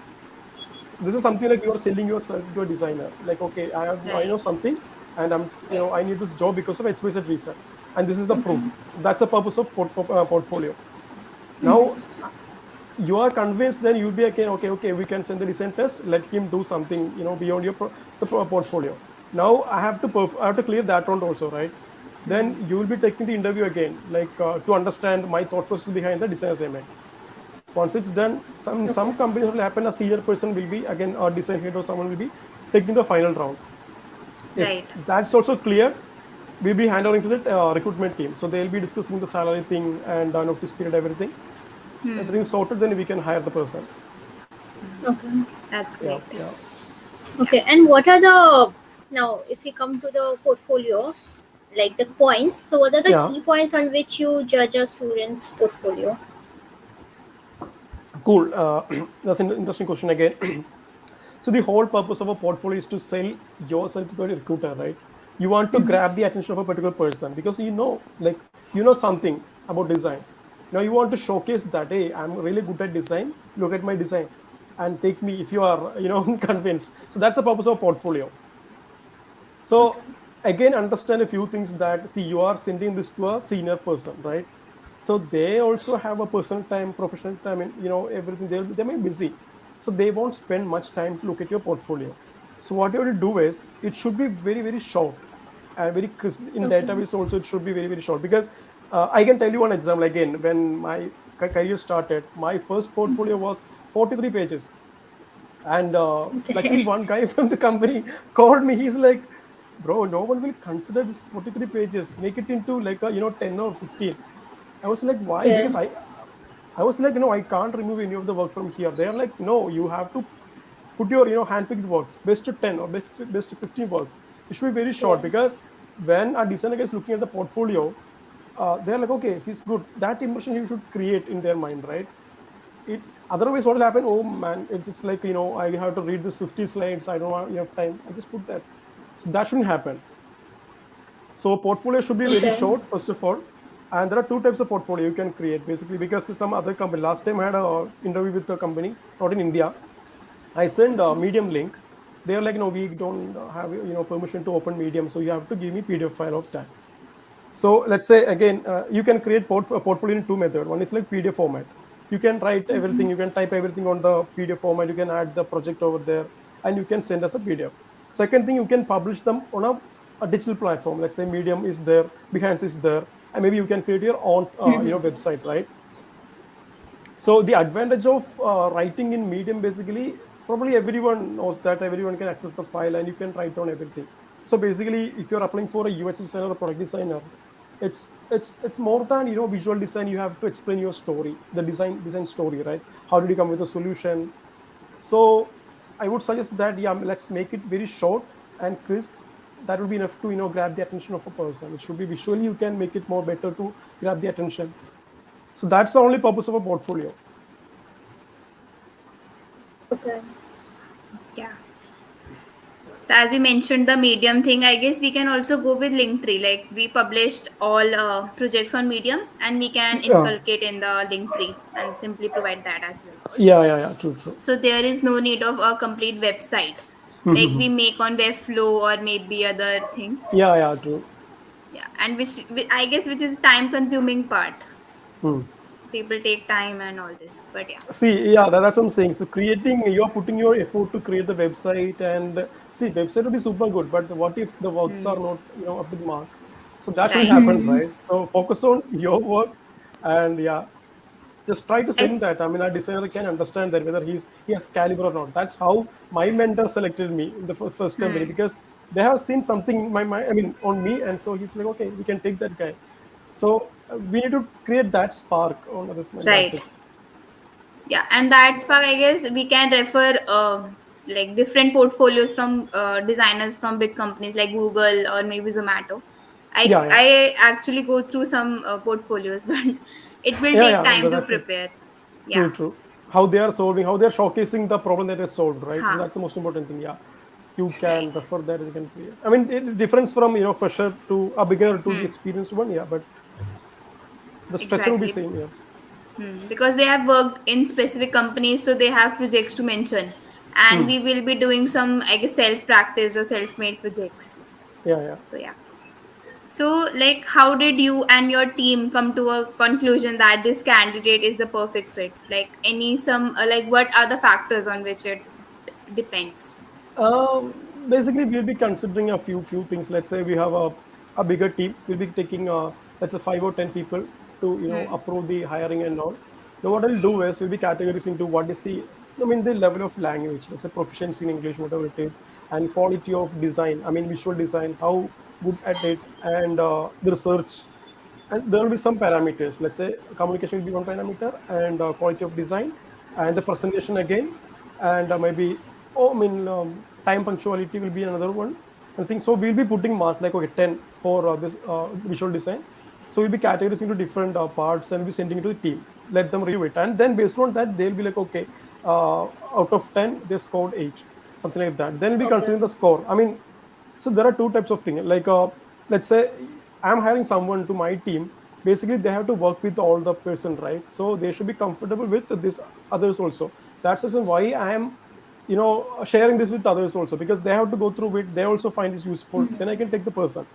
This is something like you are selling yourself to a designer. Like, okay, I Right. know something, and I need this job because of XYZ reason, and this is the proof. That's the purpose of portfolio. Now you are convinced, then you'll be again, okay, we can send the design test. Let him do something beyond the portfolio. Now I have to clear that round also, right? Then you will be taking the interview again, like to understand my thought process behind the design assignment. Once it's done, some Okay. companies will happen, a senior person will be again, or design head or someone will be taking the final round. If Right. that's also cleared, we'll be handling to the recruitment team. So they'll be discussing the salary thing and notice period, everything. Everything sorted, then we can hire the person. Okay. That's Yeah, great. yeah. Yeah. Okay. And what are the now, if we come to the portfolio, like the points? So, what are the Yeah, key points on which you judge a student's portfolio? cool. That's an interesting question again. So the whole purpose of a portfolio is to sell yourself to a recruiter, right? You want to grab the attention of a particular person because like something about design. Now you want to showcase that, hey, I'm really good at design. Look at my design. and take me if you are convinced. So that's the purpose of portfolio. So Okay. again, understand a few things, that see, you are sending this to a senior person, right? So they also have a personal time, professional time, and everything. They may be busy, so they won't spend much time to look at your portfolio. So what you have to do is, it should be very very short and very crisp. In Okay. database also, it should be very very short, because I can tell you one example. Again, when my career started, my first portfolio was 43 pages, and luckily Okay. one guy from the company called me. He's like, bro, no one will consider this 43 pages, make it into like a 10 or 15. I was like, why? Okay. Because I was like, I can't remove any of the work from here. They're like, no, you have to put your handpicked works, best to 10 or best to 15 works. It should be very short, Okay. because when a designer is looking at the portfolio, they're like, okay, he's good. That impression you should create in their mind, right? It Otherwise, what will happen? Oh man, it's like, I have to read this 50 slides. I don't have enough time. I just put that. So that shouldn't happen. So portfolio should be very Okay. short, first of all. And there are two types of portfolio you can create, basically, because some other company. Last time I had a interview with a company, not in India. I send a Medium link. They are like, no, we don't have permission to open Medium, so you have to give me PDF file of that. So let's say again, you can create a portfolio in two methods. One is like PDF format. You can write everything, you can type everything on the PDF format, you can add the project over there, and you can send us a PDF. Second thing, you can publish them on a digital platform. Let's say Medium is there, Behance is there, and maybe you can create your own website, right? So the advantage of writing in Medium, basically, probably everyone knows that everyone can access the file and you can write down everything. So basically, if you're applying for a UX designer or product designer, it's more than visual design. You have to explain your story, the design story, right? How did you come with a solution? So I would suggest that, yeah, let's make it very short and crisp. That will be enough to grab the attention of a person. It should be visually, you can make it more better to grab the attention. So that's the only purpose of a portfolio. Okay. Yeah. So as you mentioned the Medium thing, I guess we can also go with Linktree. Like we published all projects on Medium, and we can Yeah, inculcate in the Linktree and simply provide that as well. yeah, true, true. So there is no need of a complete website like we make on Webflow or maybe other things. Yeah, true. Yeah, and I guess which is time consuming part. Hmm. People take time and all this, but yeah. See, yeah, that's what I'm saying. So creating, you're putting your effort to create the website, and see, website will be super good, but what if the works are Hmm. not, up to the mark? So that shouldn't Right. happen, right? So focus on your work, and yeah, just try to send As that. I mean, a designer can understand that whether he has caliber or not. That's how my mentor selected me in the first company, hmm. because they have seen something in I mean, on me, and so he's like, okay, we can take that guy. So we need to create that spark on this man. That's Right. it. Yeah, and that spark, I guess we can refer like different portfolios from designers from big companies like Google or maybe Zomato. I Yeah, I actually go through some portfolios, but it will take yeah. time to That's prepare. Yeah. true, true. How they are solving, how they are showcasing the problem that is solved, right? So Huh. that's the most important thing. Yeah, you Right. can refer that, you can create. I mean, it difference from fresher to a beginner to the Hmm. experienced one. Yeah, but the structure will be Exactly. same. Yeah, Because they have worked in specific companies, so they have projects to mention, and Hmm. we will be doing some, I guess, self practice or self made projects. Yeah. So yeah. So, like, how did you and your team come to a conclusion that this candidate is the perfect fit? Like, like, what are the factors on which it depends? Basically, we'll be considering a few things. Let's say we have a bigger team. We'll be taking let's say 5 or 10 people to Hmm. approve the hiring and all. Now, what I'll do is we'll be categorizing into what is the level of language. Let's say proficiency in English, whatever it is, and quality of design. I mean, visual design, how good at it, and the research. And there will be some parameters. Let's say communication will be one parameter, and quality of design, and the presentation again, and maybe, time punctuality will be another one. I think so. We'll be putting mark like, okay, 10 for this visual design. So we'll be categorizing into different parts, and we'll be sending it to the team. Let them review it, and then based on that, they'll be like, okay, out of 10, they scored 8, something like that. Then we'll be Okay. considering the score. I mean, so there are two types of things. Like, let's say I'm hiring someone to my team. Basically, they have to work with all the person, right? So they should be comfortable with this others also. That's the reason why I am, sharing this with others also, because they have to go through it, they also find this useful, then I can take the person.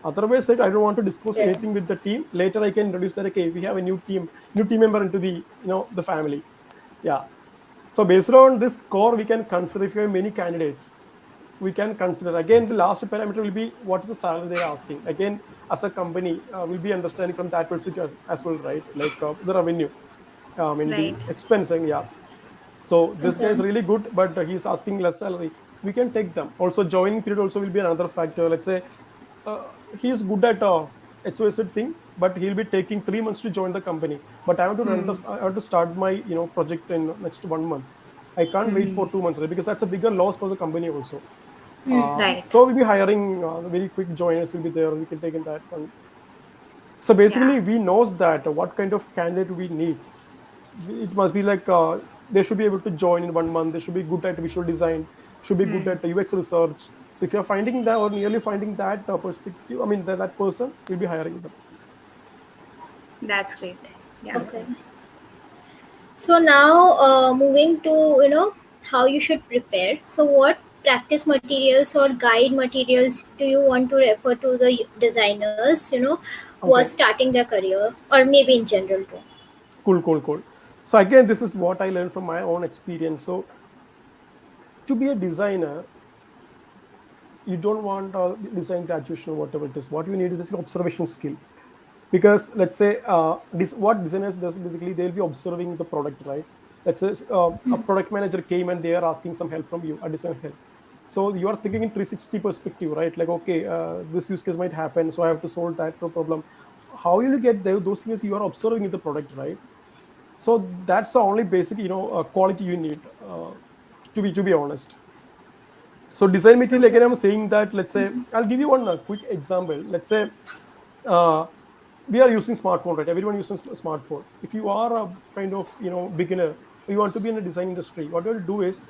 Otherwise, like, I don't want to disclose Yeah. anything with the team. Later I can introduce that, okay, we have a new team member into the, the family. Yeah. So based on this score, we can consider, if you have many candidates, we can consider again the last parameter will be what is the salary they are asking. Again, as a company, will be understanding from that perspective as well, right? Like, the revenue, in the Right. expensing, yeah. So this guy is Okay. really good, but he's asking less salary. We can take them. Also, joining period also will be another factor. Let's say, uh, he is good at XYZ thing, but he'll be taking 3 months to join the company. But I have to start my, project in next 1 month. I can't wait for 2 months, right? Because that's a bigger loss for the company also. Right. So we'll be hiring very quick joiners will be there. We can take in that one. So Yeah. basically, we knows that what kind of candidate we need. It must be like, they should be able to join in 1 month. They should be good at visual design, should be good at UX research. So if you're finding that or nearly finding that perspective, I mean that person, will be hiring them. That's great. Yeah. Okay. So now, moving to, how you should prepare. So what practice materials or guide materials do you want to refer to the designers, who are Okay, starting their career, or maybe in general too? cool. So again, this is what I learned from my own experience. So to be a designer, you don't want a design graduation or whatever it is. What you need is basically observation skill. Because let's say, what designers does, basically they'll be observing the product, right? Let's say, a product manager came and they are asking some help from you, a design help. So you are thinking in 360 perspective, right? Like, okay, this use case might happen, so I have to solve that problem. How will you get there? Those things you are observing in the product, right? So that's the only basic, quality you need, to be honest. So design material, Okay. again, I'm saying that, let's say, I'll give you one quick example. Let's say, uh, we are using smartphone, right? Everyone uses a smartphone. If you are a kind of, beginner, you want to be in the design industry, what you will do is,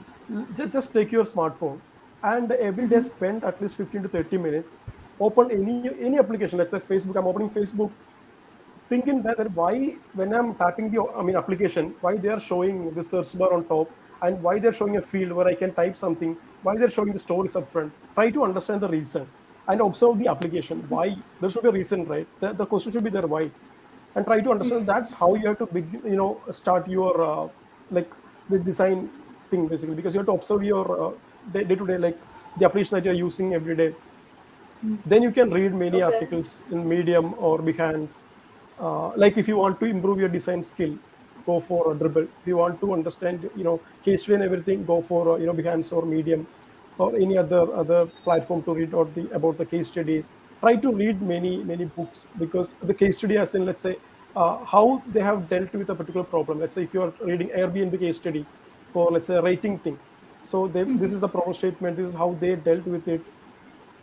just take your smartphone and every day spend at least 15 to 30 minutes, open any application. Let's say Facebook, I'm opening Facebook, thinking that why, when I'm tapping the, I mean, application, why they are showing the search bar on top, and why they're showing a field where I can type something, why they're showing the stories up front. Try to understand the reason and observe the application. Why? There should be a reason, right? The question should be there, why? And try to understand. That's how you have to begin, start your, like, the design thing, basically, because you have to observe your, day to day, like, the application that you're using every day. Then you can read many Okay. articles in Medium or Behance. Like, if you want to improve your design skill, go for a Dribble. If you want to understand, case study and everything, go for, Behance or Medium or any other platform to read or the about the case studies. Try to read many books, because the case study, as in, let's say, how they have dealt with a particular problem. Let's say if you are reading Airbnb case study for, let's say, a rating thing. So this is the problem statement. This is how they dealt with it.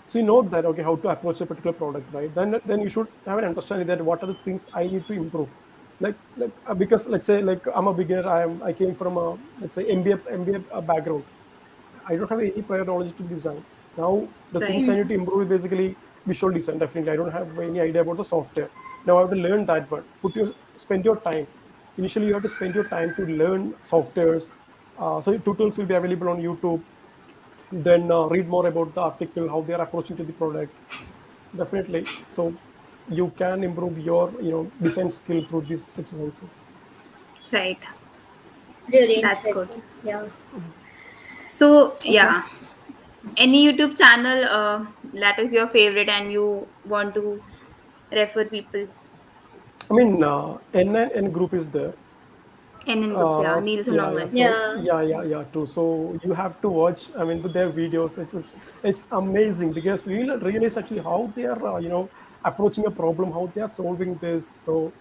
So you know that, okay, how to approach a particular product, right? Then you should have an understanding that what are the things I need to improve. Because, let's say, like, I'm a beginner, I came from a, let's say, MBA background. I don't have any prior knowledge to design. Now the things Right. I need to improve is basically visual design. Definitely, I don't have any idea about the software. Now I have to learn that one. Spend your time. Initially, you have to spend your time to learn softwares. So tutorials will be available on YouTube. Then read more about the article, how they are approaching to the product. Definitely. So you can improve your, design skill through these exercises. Right. Really That's good. insightful. Yeah. So Okay. yeah, any YouTube channel that is your favorite and you want to refer people? I mean, N group is there. NN groups, yeah, Niels and Yeah. Norman. So Yeah. yeah, true. So you have to watch. I mean, with their videos, it's amazing, because we will realize actually how they are, approaching a problem, how they are solving this. So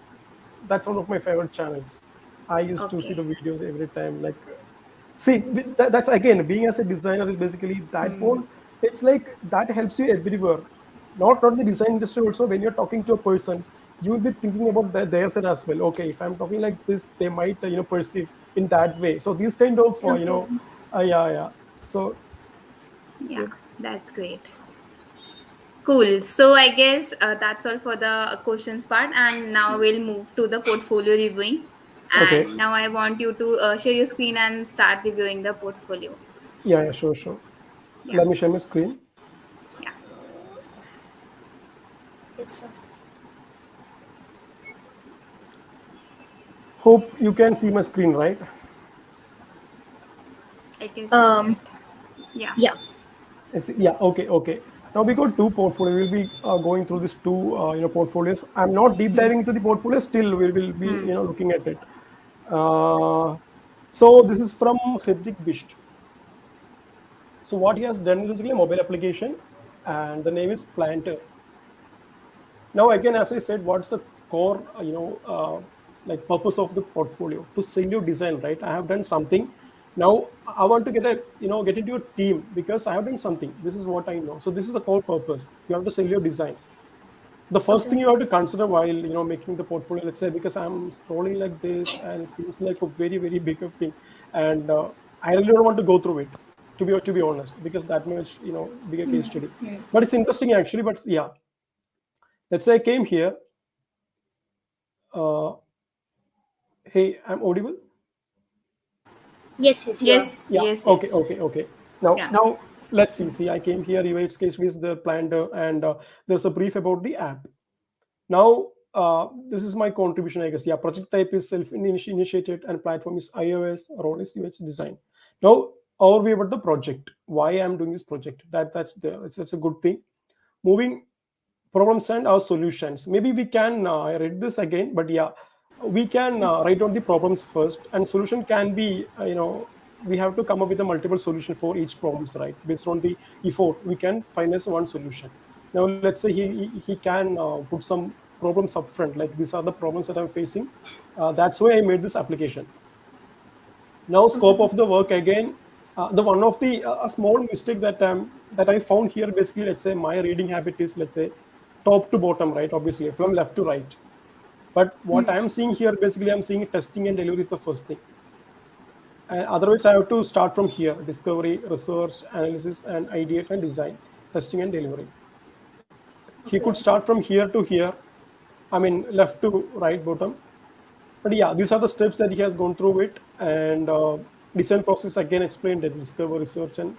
that's one of my favorite channels. I used to see Okay. the videos every time. Like, see, that's again, being as a designer is basically that one. It's like that helps you everywhere. Not the design industry. Also, when you're talking to a person, you will be thinking about their side as well. Okay, if I'm talking like this, they might, perceive in that way. So these kind of, Okay. yeah. So Yeah, yep. that's great. Cool. So I guess that's all for the questions part, and now we'll move to the portfolio reviewing. Okay. And now I want you to share your screen and start reviewing the portfolio. Yeah, yeah, sure, sure. Yeah, Let me share my screen. yeah, Yes, sir. Hope you can see my screen, right? I can see Um, that. Yeah. yeah. Yeah, okay, okay. Now we got two portfolio. We'll be going through these two, portfolios. I'm not deep diving into the portfolio. Still, we will be, looking at it. Uh, so this is from Hrithik Bisht. So what he has done is basically a mobile application, and the name is Planter. Now again, as I said, what's the core, like purpose of the portfolio? To sell you design, right? I have done something. Now I want to get into a team because I have done something. This is what I know. So this is the core purpose. You have to sell your design. The first Okay. thing you have to consider while making the portfolio, let's say, because I'm scrolling like this and it seems like a very very big of thing, and I really don't want to go through it, to be honest, because that much bigger case study. But it's interesting actually. But yeah, let's say I came here. Uh, Hey, I'm audible. Yes, yes, you are. Yes, Yeah. yes, Okay. yes. Okay. Okay. Now, Yeah. now let's see. See, I came here. Evaluates case with the planner, and there's a brief about the app. Now, this is my contribution, I guess. Yeah. Project type is self-initiated, and platform is iOS. Role is UX design. Now, overview about the project. Why I'm doing this project? That's a good thing. Moving problems and our solutions. Maybe we can I read this again, but yeah, we can write down the problems first, and solution can be we have to come up with a multiple solution for each problems, right? Based on the effort, we can finalize one solution. Now, let's say he can put some problems up front, like these are the problems that I'm facing. That's why I made this application. Now, scope of the work again. The one of the a small mistake that I found here, basically, let's say my reading habit is, let's say, top to bottom, right? Obviously, from left to right. But what I'm seeing here, basically, I'm seeing testing and delivery is the first thing. And otherwise, I have to start from here: discovery, research, analysis, and ideate and design, testing and delivery. He could Okay. start from here to here. I mean, left to right bottom. But yeah, these are the steps that he has gone through it, and design process again explained that discover, research, and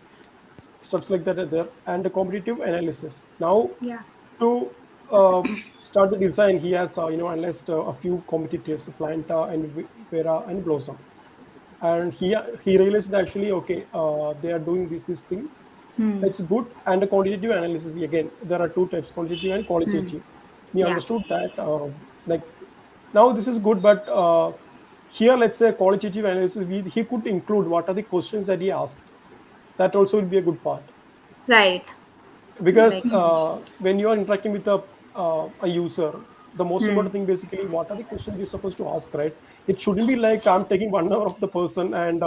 steps like that are there, and the competitive analysis. Now, Yeah. to start the design, he has analyzed a few competitors, Planta and Vera and Blossom, and he realized that actually, okay, they are doing these things. It's good. And the quantitative analysis, again, there are two types: quantitative and qualitative. We Yeah. understood that, like, now this is good, but here, let's say, qualitative analysis, he could include what are the questions that he asked. That also will be a good part, Right. because Like. when you are interacting with a user, the most important thing, basically, what are the questions you're supposed to ask, right? It shouldn't be like I'm taking 1 hour of the person and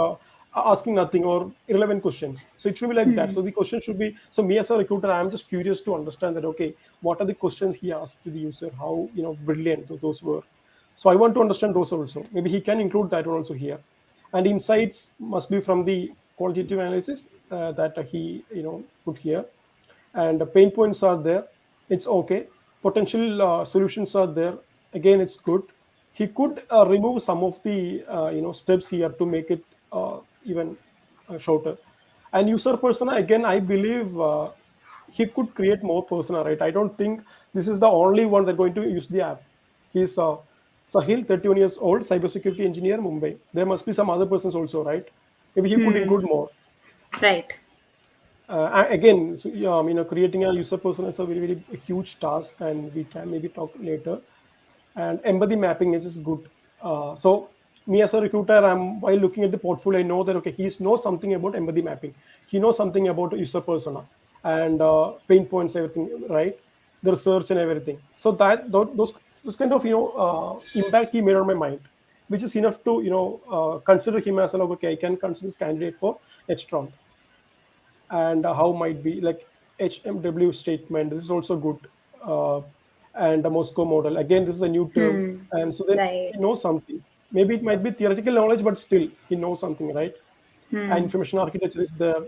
asking nothing or irrelevant questions. So it should be like that. So the question should be, so me as a recruiter, I'm just curious to understand that, okay, what are the questions he asked to the user, how brilliant those were. So I want to understand those also. Maybe he can include that one also here. And insights must be from the qualitative analysis that he put here. And the pain points are there. It's okay. Potential solutions are there. Again, it's good. He could remove some of the steps here to make it even shorter. And user persona, again, I believe he could create more persona, right? I don't think this is the only one that's going to use the app. He's Sahil, 31 years old, cybersecurity engineer, Mumbai. There must be some other persons also, right? Maybe he could include more. Right. Again, so, yeah, creating a user persona is a very, very huge task, and we can maybe talk later. And empathy mapping is just good. So, me as a recruiter, while looking at the portfolio, I know that, okay, he knows something about empathy mapping. He knows something about user persona and pain points, everything, right? The research and everything. So those kind of impact he made on my mind, which is enough to consider him as an, okay, I can consider this candidate for next round. And how might be like HMW statement. This is also good. Uh, and the Moscow model. Again, this is a new term. And so then Right. he knows something. Maybe it might be theoretical knowledge, but still he knows something, right? And information architecture is there.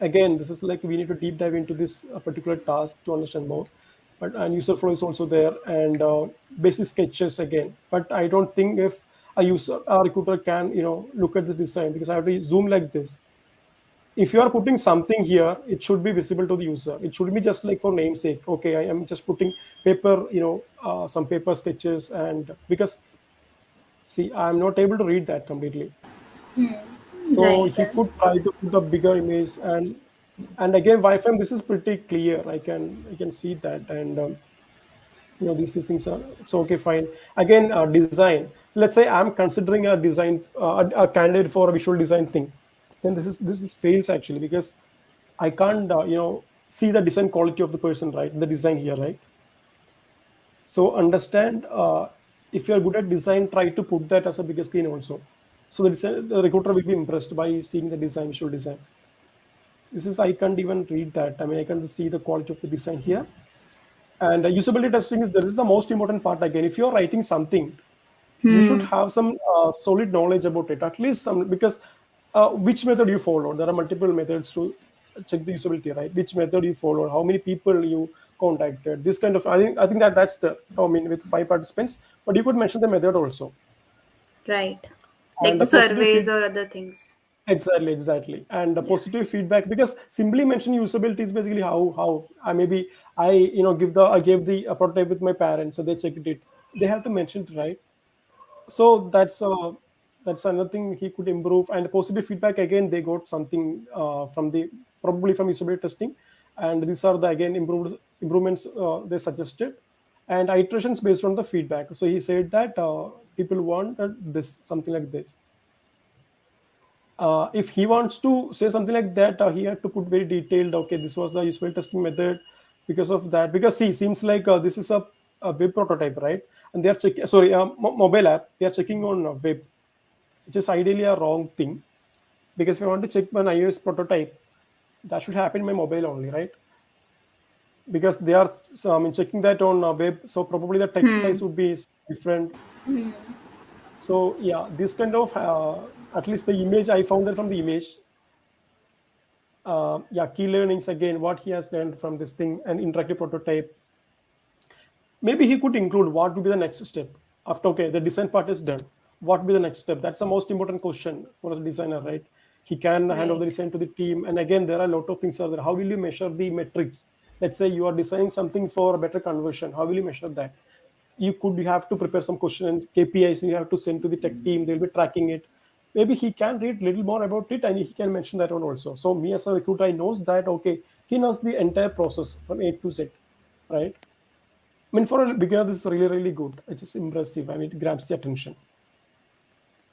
Again, this is like we need to deep dive into this particular task to understand more. But and user flow is also there, and basic sketches again. But I don't think if a recruiter can look at this design, because I have to zoom like this. If you are putting something here, it should be visible to the user. It should be just like for namesake. Okay, I am just putting paper, some paper sketches, and because see, I'm not able to read that completely. So Right. he could try to put a bigger image, and again, wireframe. This is pretty clear. I can see that, and these things are, it's okay, fine. Again, design. Let's say I'm considering a design, a candidate for a visual design thing. Then this is fails actually, because I can't see the design quality of the person, right? The design here, right? So understand, if you're good at design, try to put that as a bigger screen also. So the recruiter will be impressed by seeing the design, visual design. This is, I can't even read that. I mean, I can see the quality of the design here. And usability testing is, this is the most important part. Again, if you're writing something, you should Hmm. have some solid knowledge about it, at least some, because which method you follow. There are multiple methods to check the usability, right? Which method you follow, how many people you contacted, this kind of, I think that's the, I mean, with 5 participants, but you could mention the method also. Right. Like And the the positive surveys feedback. or other things. Exactly. And the Yeah. positive feedback, because simply mention usability is basically how I maybe I I gave the prototype with my parents, so they checked it. They have to mention it, right? So that's another thing he could improve. And positive feedback, again, they got something from the, probably from usability testing, and these are the, again, improvements they suggested, and iterations based on the feedback. So he said that people want this, something like this. If he wants to say something like that, he had to put very detailed, okay, this was the useful testing method because of that. Because see, seems like this is a web prototype, right? And they are checking, sorry, mobile app, they are checking on web, which is ideally a wrong thing. Because if I want to check an iOS prototype, that should happen in my mobile only, right? Because they are, I mean, checking that on web, so probably the text size Hmm. would be different. So yeah, this kind of, at least the image, I found that from the image. Yeah, key learnings, again, what he has learned from this thing, an interactive prototype. Maybe he could include what would be the next step after, okay, the design part is done. What would be the next step? That's the most important question for a designer, right? He can hand over the Right. design to the team, and again, there are a lot of things are there. How will you measure the metrics? Let's say you are designing something for a better conversion. How will you measure that? You have to prepare some questions, KPIs you have to send to the tech team. They'll be tracking it. Maybe he can read little more about it, and he can mention that one also. So me as a recruiter, I knows that, okay, he knows the entire process from A to Z, right? I mean, for a beginner, this is really, really good. It's just impressive. I mean, it grabs the attention.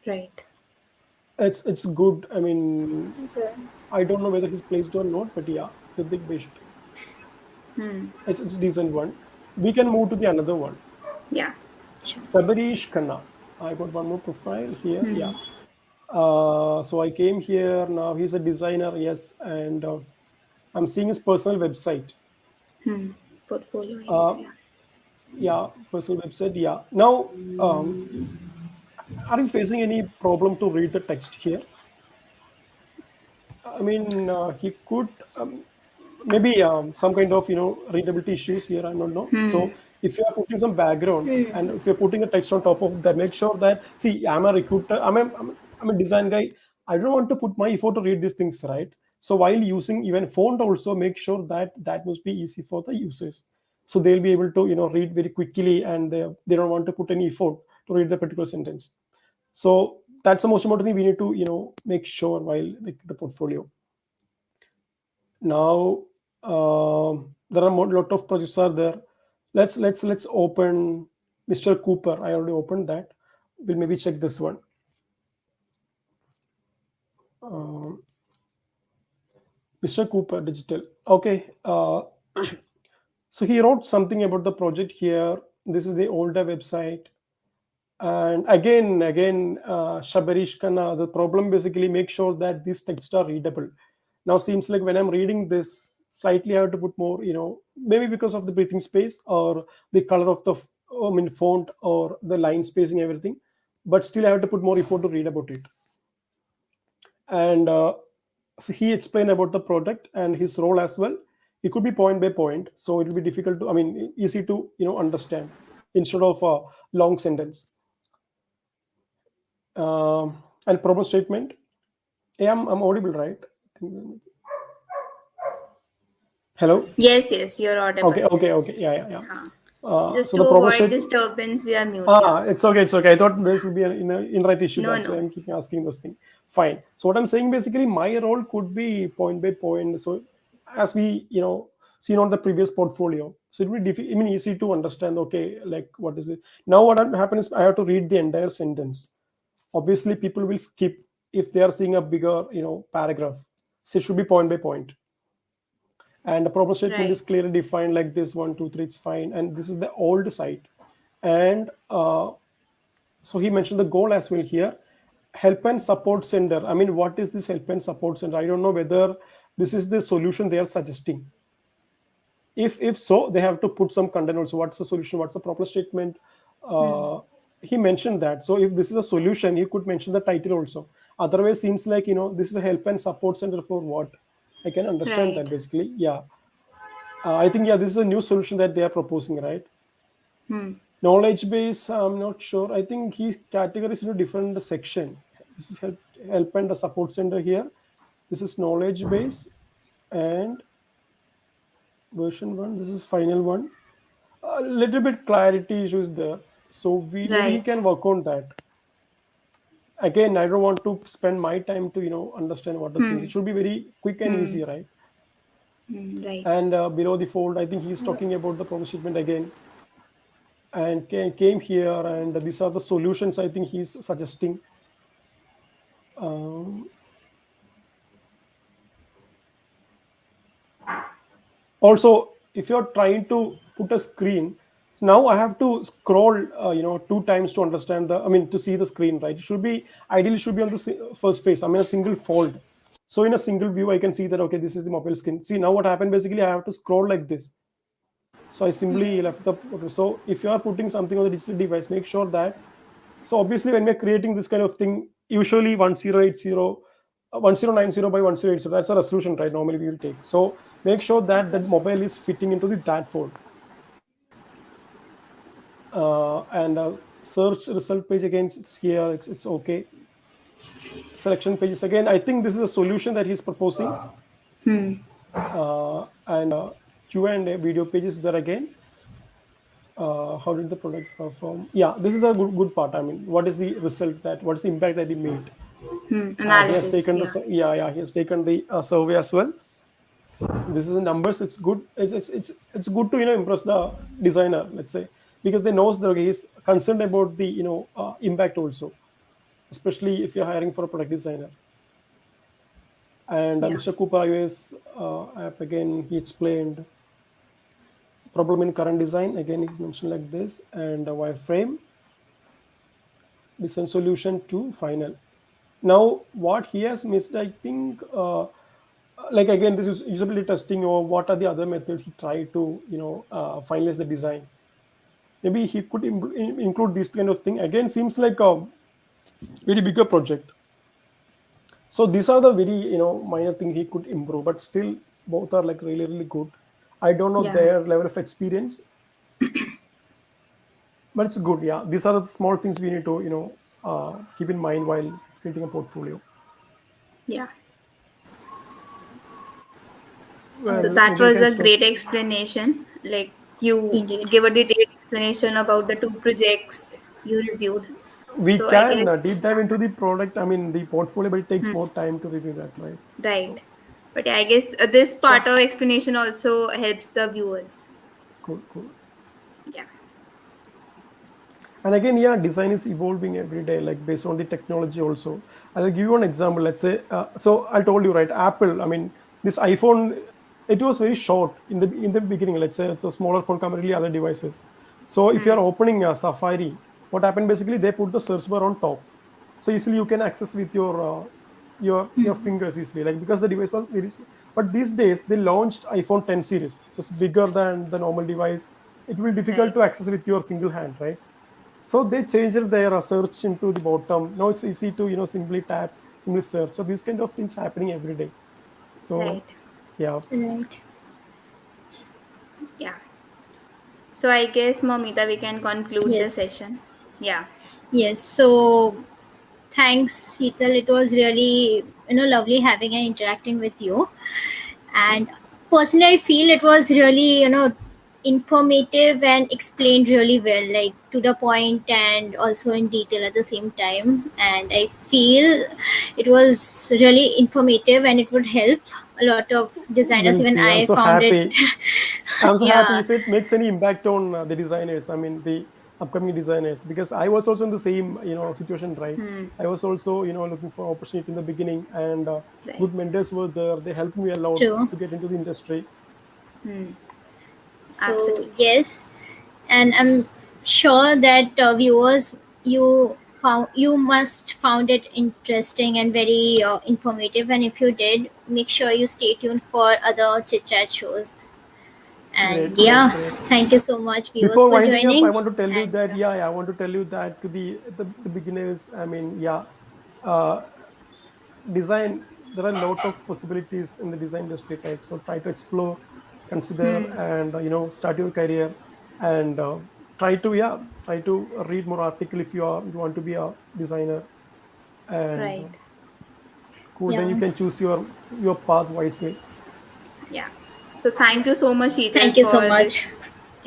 Right. It's good. I mean, Okay. I don't know whether he's placed or not, but yeah, Ritik Bashed. Hmm. It's a decent one. We can move to the another one. Yeah. Sure. Tabarish Khanna. I got one more profile here. Yeah. Hmm. So I came here now. He's a designer, yes, and I'm seeing his personal website. Hmm. Portfolio, I Uh, guess. Yeah. yeah, personal website. Yeah. Now, are you facing any problem to read the text here? I mean, he could, maybe some kind of readability issues here. I don't know. Hmm. So if you are putting some background, and Hmm. if you're putting a text on top of that, make sure that, see, I'm a recruiter. I'm a design guy. I don't want to put my effort to read these things, right? So while using even font, also make sure that that must be easy for the users, so they'll be able to read very quickly, and they don't want to put any effort to read the particular sentence. So that's the most important thing we need to make sure while like the portfolio. Now there are a lot of projects are there. Let's open Mr. Cooper. I already opened that. We'll maybe check this one. um, Mr. Cooper Digital. Okay. So he wrote something about the project here. This is the older website. And again, Shabarish Khanna, the problem basically make sure that these texts are readable. Now seems like when I'm reading this, slightly I have to put more, maybe because of the breathing space or the color of the font or the line spacing, everything. But still I have to put more effort to read about it. And so he explained about the product and his role as well. It could be point by point, so it will be difficult to, I mean, easy to understand instead of a long sentence. And problem statement. Yeah, I'm audible, right? Hello. Yes, you're Okay, audible. okay, okay. Yeah, yeah, yeah. Huh. So Just to the problem avoid statement. disturbance, we are mute. Yeah. Ah, it's okay, it's okay. I thought this would be in right issue. No, That's why no. I'm keeping asking this thing. Fine. So what I'm saying basically, my role could be point by point. So as we seen on the previous portfolio, so it will be I mean easy to understand. Okay, like what is it now? What happens is I have to read the entire sentence. Obviously, people will skip if they are seeing a bigger paragraph. So it should be point by point. And the problem statement is Right. clearly defined like this: 1 2 3, it's fine. And this is the old site. And so he mentioned the goal as well here: help and support center. I mean, what is this help and support center? I don't know whether this is the solution they are suggesting. If so, they have to put some content also. What's the solution? What's the proper statement? uh, he mentioned that. So if this is a solution, he could mention the title also. Otherwise seems like this is a help and support center for what. I can understand Right. that basically. Yeah. I think, yeah, this is a new solution that they are proposing, right? Hmm. Knowledge base, I'm not sure. I think he categorized into different section. This is help and the support center here. This is knowledge base and version one. This is final one. A little bit clarity issues there. So we maybe he Right. can work on that. Again, I don't want to spend my time to understand what the things. It Hmm. should be very quick and Hmm. easy, right? Right. And below the fold, I think he's talking about the problem statement again, and came here, and these are the solutions I think he's suggesting. Um, Also, if you're trying to put a screen, now I have to scroll 2 times to understand the, I mean, to see the screen, right? It should be, ideally should be on the first face. I mean, a single fold. So in a single view I can see that, okay, this is the mobile screen. See, now what happened, basically I have to scroll like this. So I simply left the, okay. So if you are putting something on the digital device, make sure that, so obviously when we're creating this kind of thing, usually 1080, 1090 by 1080, that's a resolution, right? Normally we will take. So make sure that the mobile is fitting into the that fold. And search result page again, it's here, it's okay. Selection pages again, I think this is a solution that he's proposing. And Q&A video pages there again. How did the product perform? Yeah, this is a good part. I mean, what is the result, that what's the impact that he made? He has Analysis. taken the Yeah. yeah, he has taken the survey as well. This is the numbers. It's good. It's good to impress the designer, let's say, because they knows that, okay, he's concerned about the impact also, especially if you're hiring for a product designer. And Yeah. Mr. Cooper iOS app, again he explained problem in current design. Again he's mentioned like this, and a wireframe design solution to final. Now what he has missed, I think, like again, this is usability testing, or what are the other methods he tried to finalize the design. Maybe he could include this kind of thing. Again, seems like a very bigger project. So these are the very minor thing he could improve, but still both are like really really good. I don't know Yeah. their level of experience, but it's good. Yeah, these are the small things we need to keep in mind while creating a portfolio. Yeah. So Well, that maybe I was can a stop. great explanation. Like you Indeed. give a detailed explanation about the two projects you reviewed. We So I can guess, deep dive into the product, I mean the portfolio, but it takes hmm, more time to review that, right? right. So But yeah, I guess this sure, part of explanation also helps the viewers. cool, cool. Yeah. And again, yeah, design is evolving every day, like based on the technology also. I'll give you an example. Let's say, so I told you, right, Apple, I mean, this iPhone, it was very short in the beginning. Let's say it's a smaller phone compared to other devices. So if you're opening a Safari, what happened basically, they put the search bar on top, so easily you can access with your fingers easily, like, because the device was very small. But these days they launched iPhone 10 series, just bigger than the normal device. It will be difficult Right. to access with your single hand, right? So they changed their search into the bottom. Now it's easy to simply tap, simply search. So these kind of things happening every day. Right. So yeah, Right. Yeah. So I guess, Momita, we can conclude the Yes. session. Yeah. Yes. So thanks, Sheethal. It was really lovely having and interacting with you. And personally, I feel it was really informative and explained really well, like to the point and also in detail at the same time. And I feel it was really informative and it would help a lot of designers. We'll Even see. I'm I so found it. happy. I'm so happy Yeah, if it makes any impact on the designers. I mean, the upcoming designers, because I was also in the same situation, right? Hmm. I was also looking for opportunity in the beginning, and Right. good mentors were there. They helped me a lot true. to get into the industry. Hmm. So Absolutely. yes, and I'm sure that viewers, you must found it interesting and very informative. And if you did, make sure you stay tuned for other chit chat shows. And Great, great, yeah, great. thank you so much, viewers, Before for winding up, I joining. want to tell you And that yeah, I want to tell you that to the beginners. I mean, yeah, uh, design, there are a lot of possibilities in the design industry, right? So try to explore, consider, Hmm. and start your career, and try to read more article if you want to be a designer, and Right. cool, then you yeah, can choose your path wisely. Yeah. So thank you so much, Sheetal, thank you so for much. this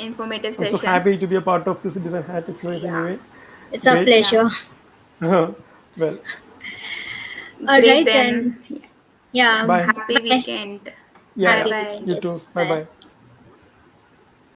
informative I'm so session. happy to be a part of this design hat exercise Yeah. anyway. It's our Great. Yeah. pleasure. Well, All Great right then. then. Yeah, bye. Happy bye. weekend. Yeah, Bye yeah, Happy bye. weekend. you too. Yes, Bye bye. bye.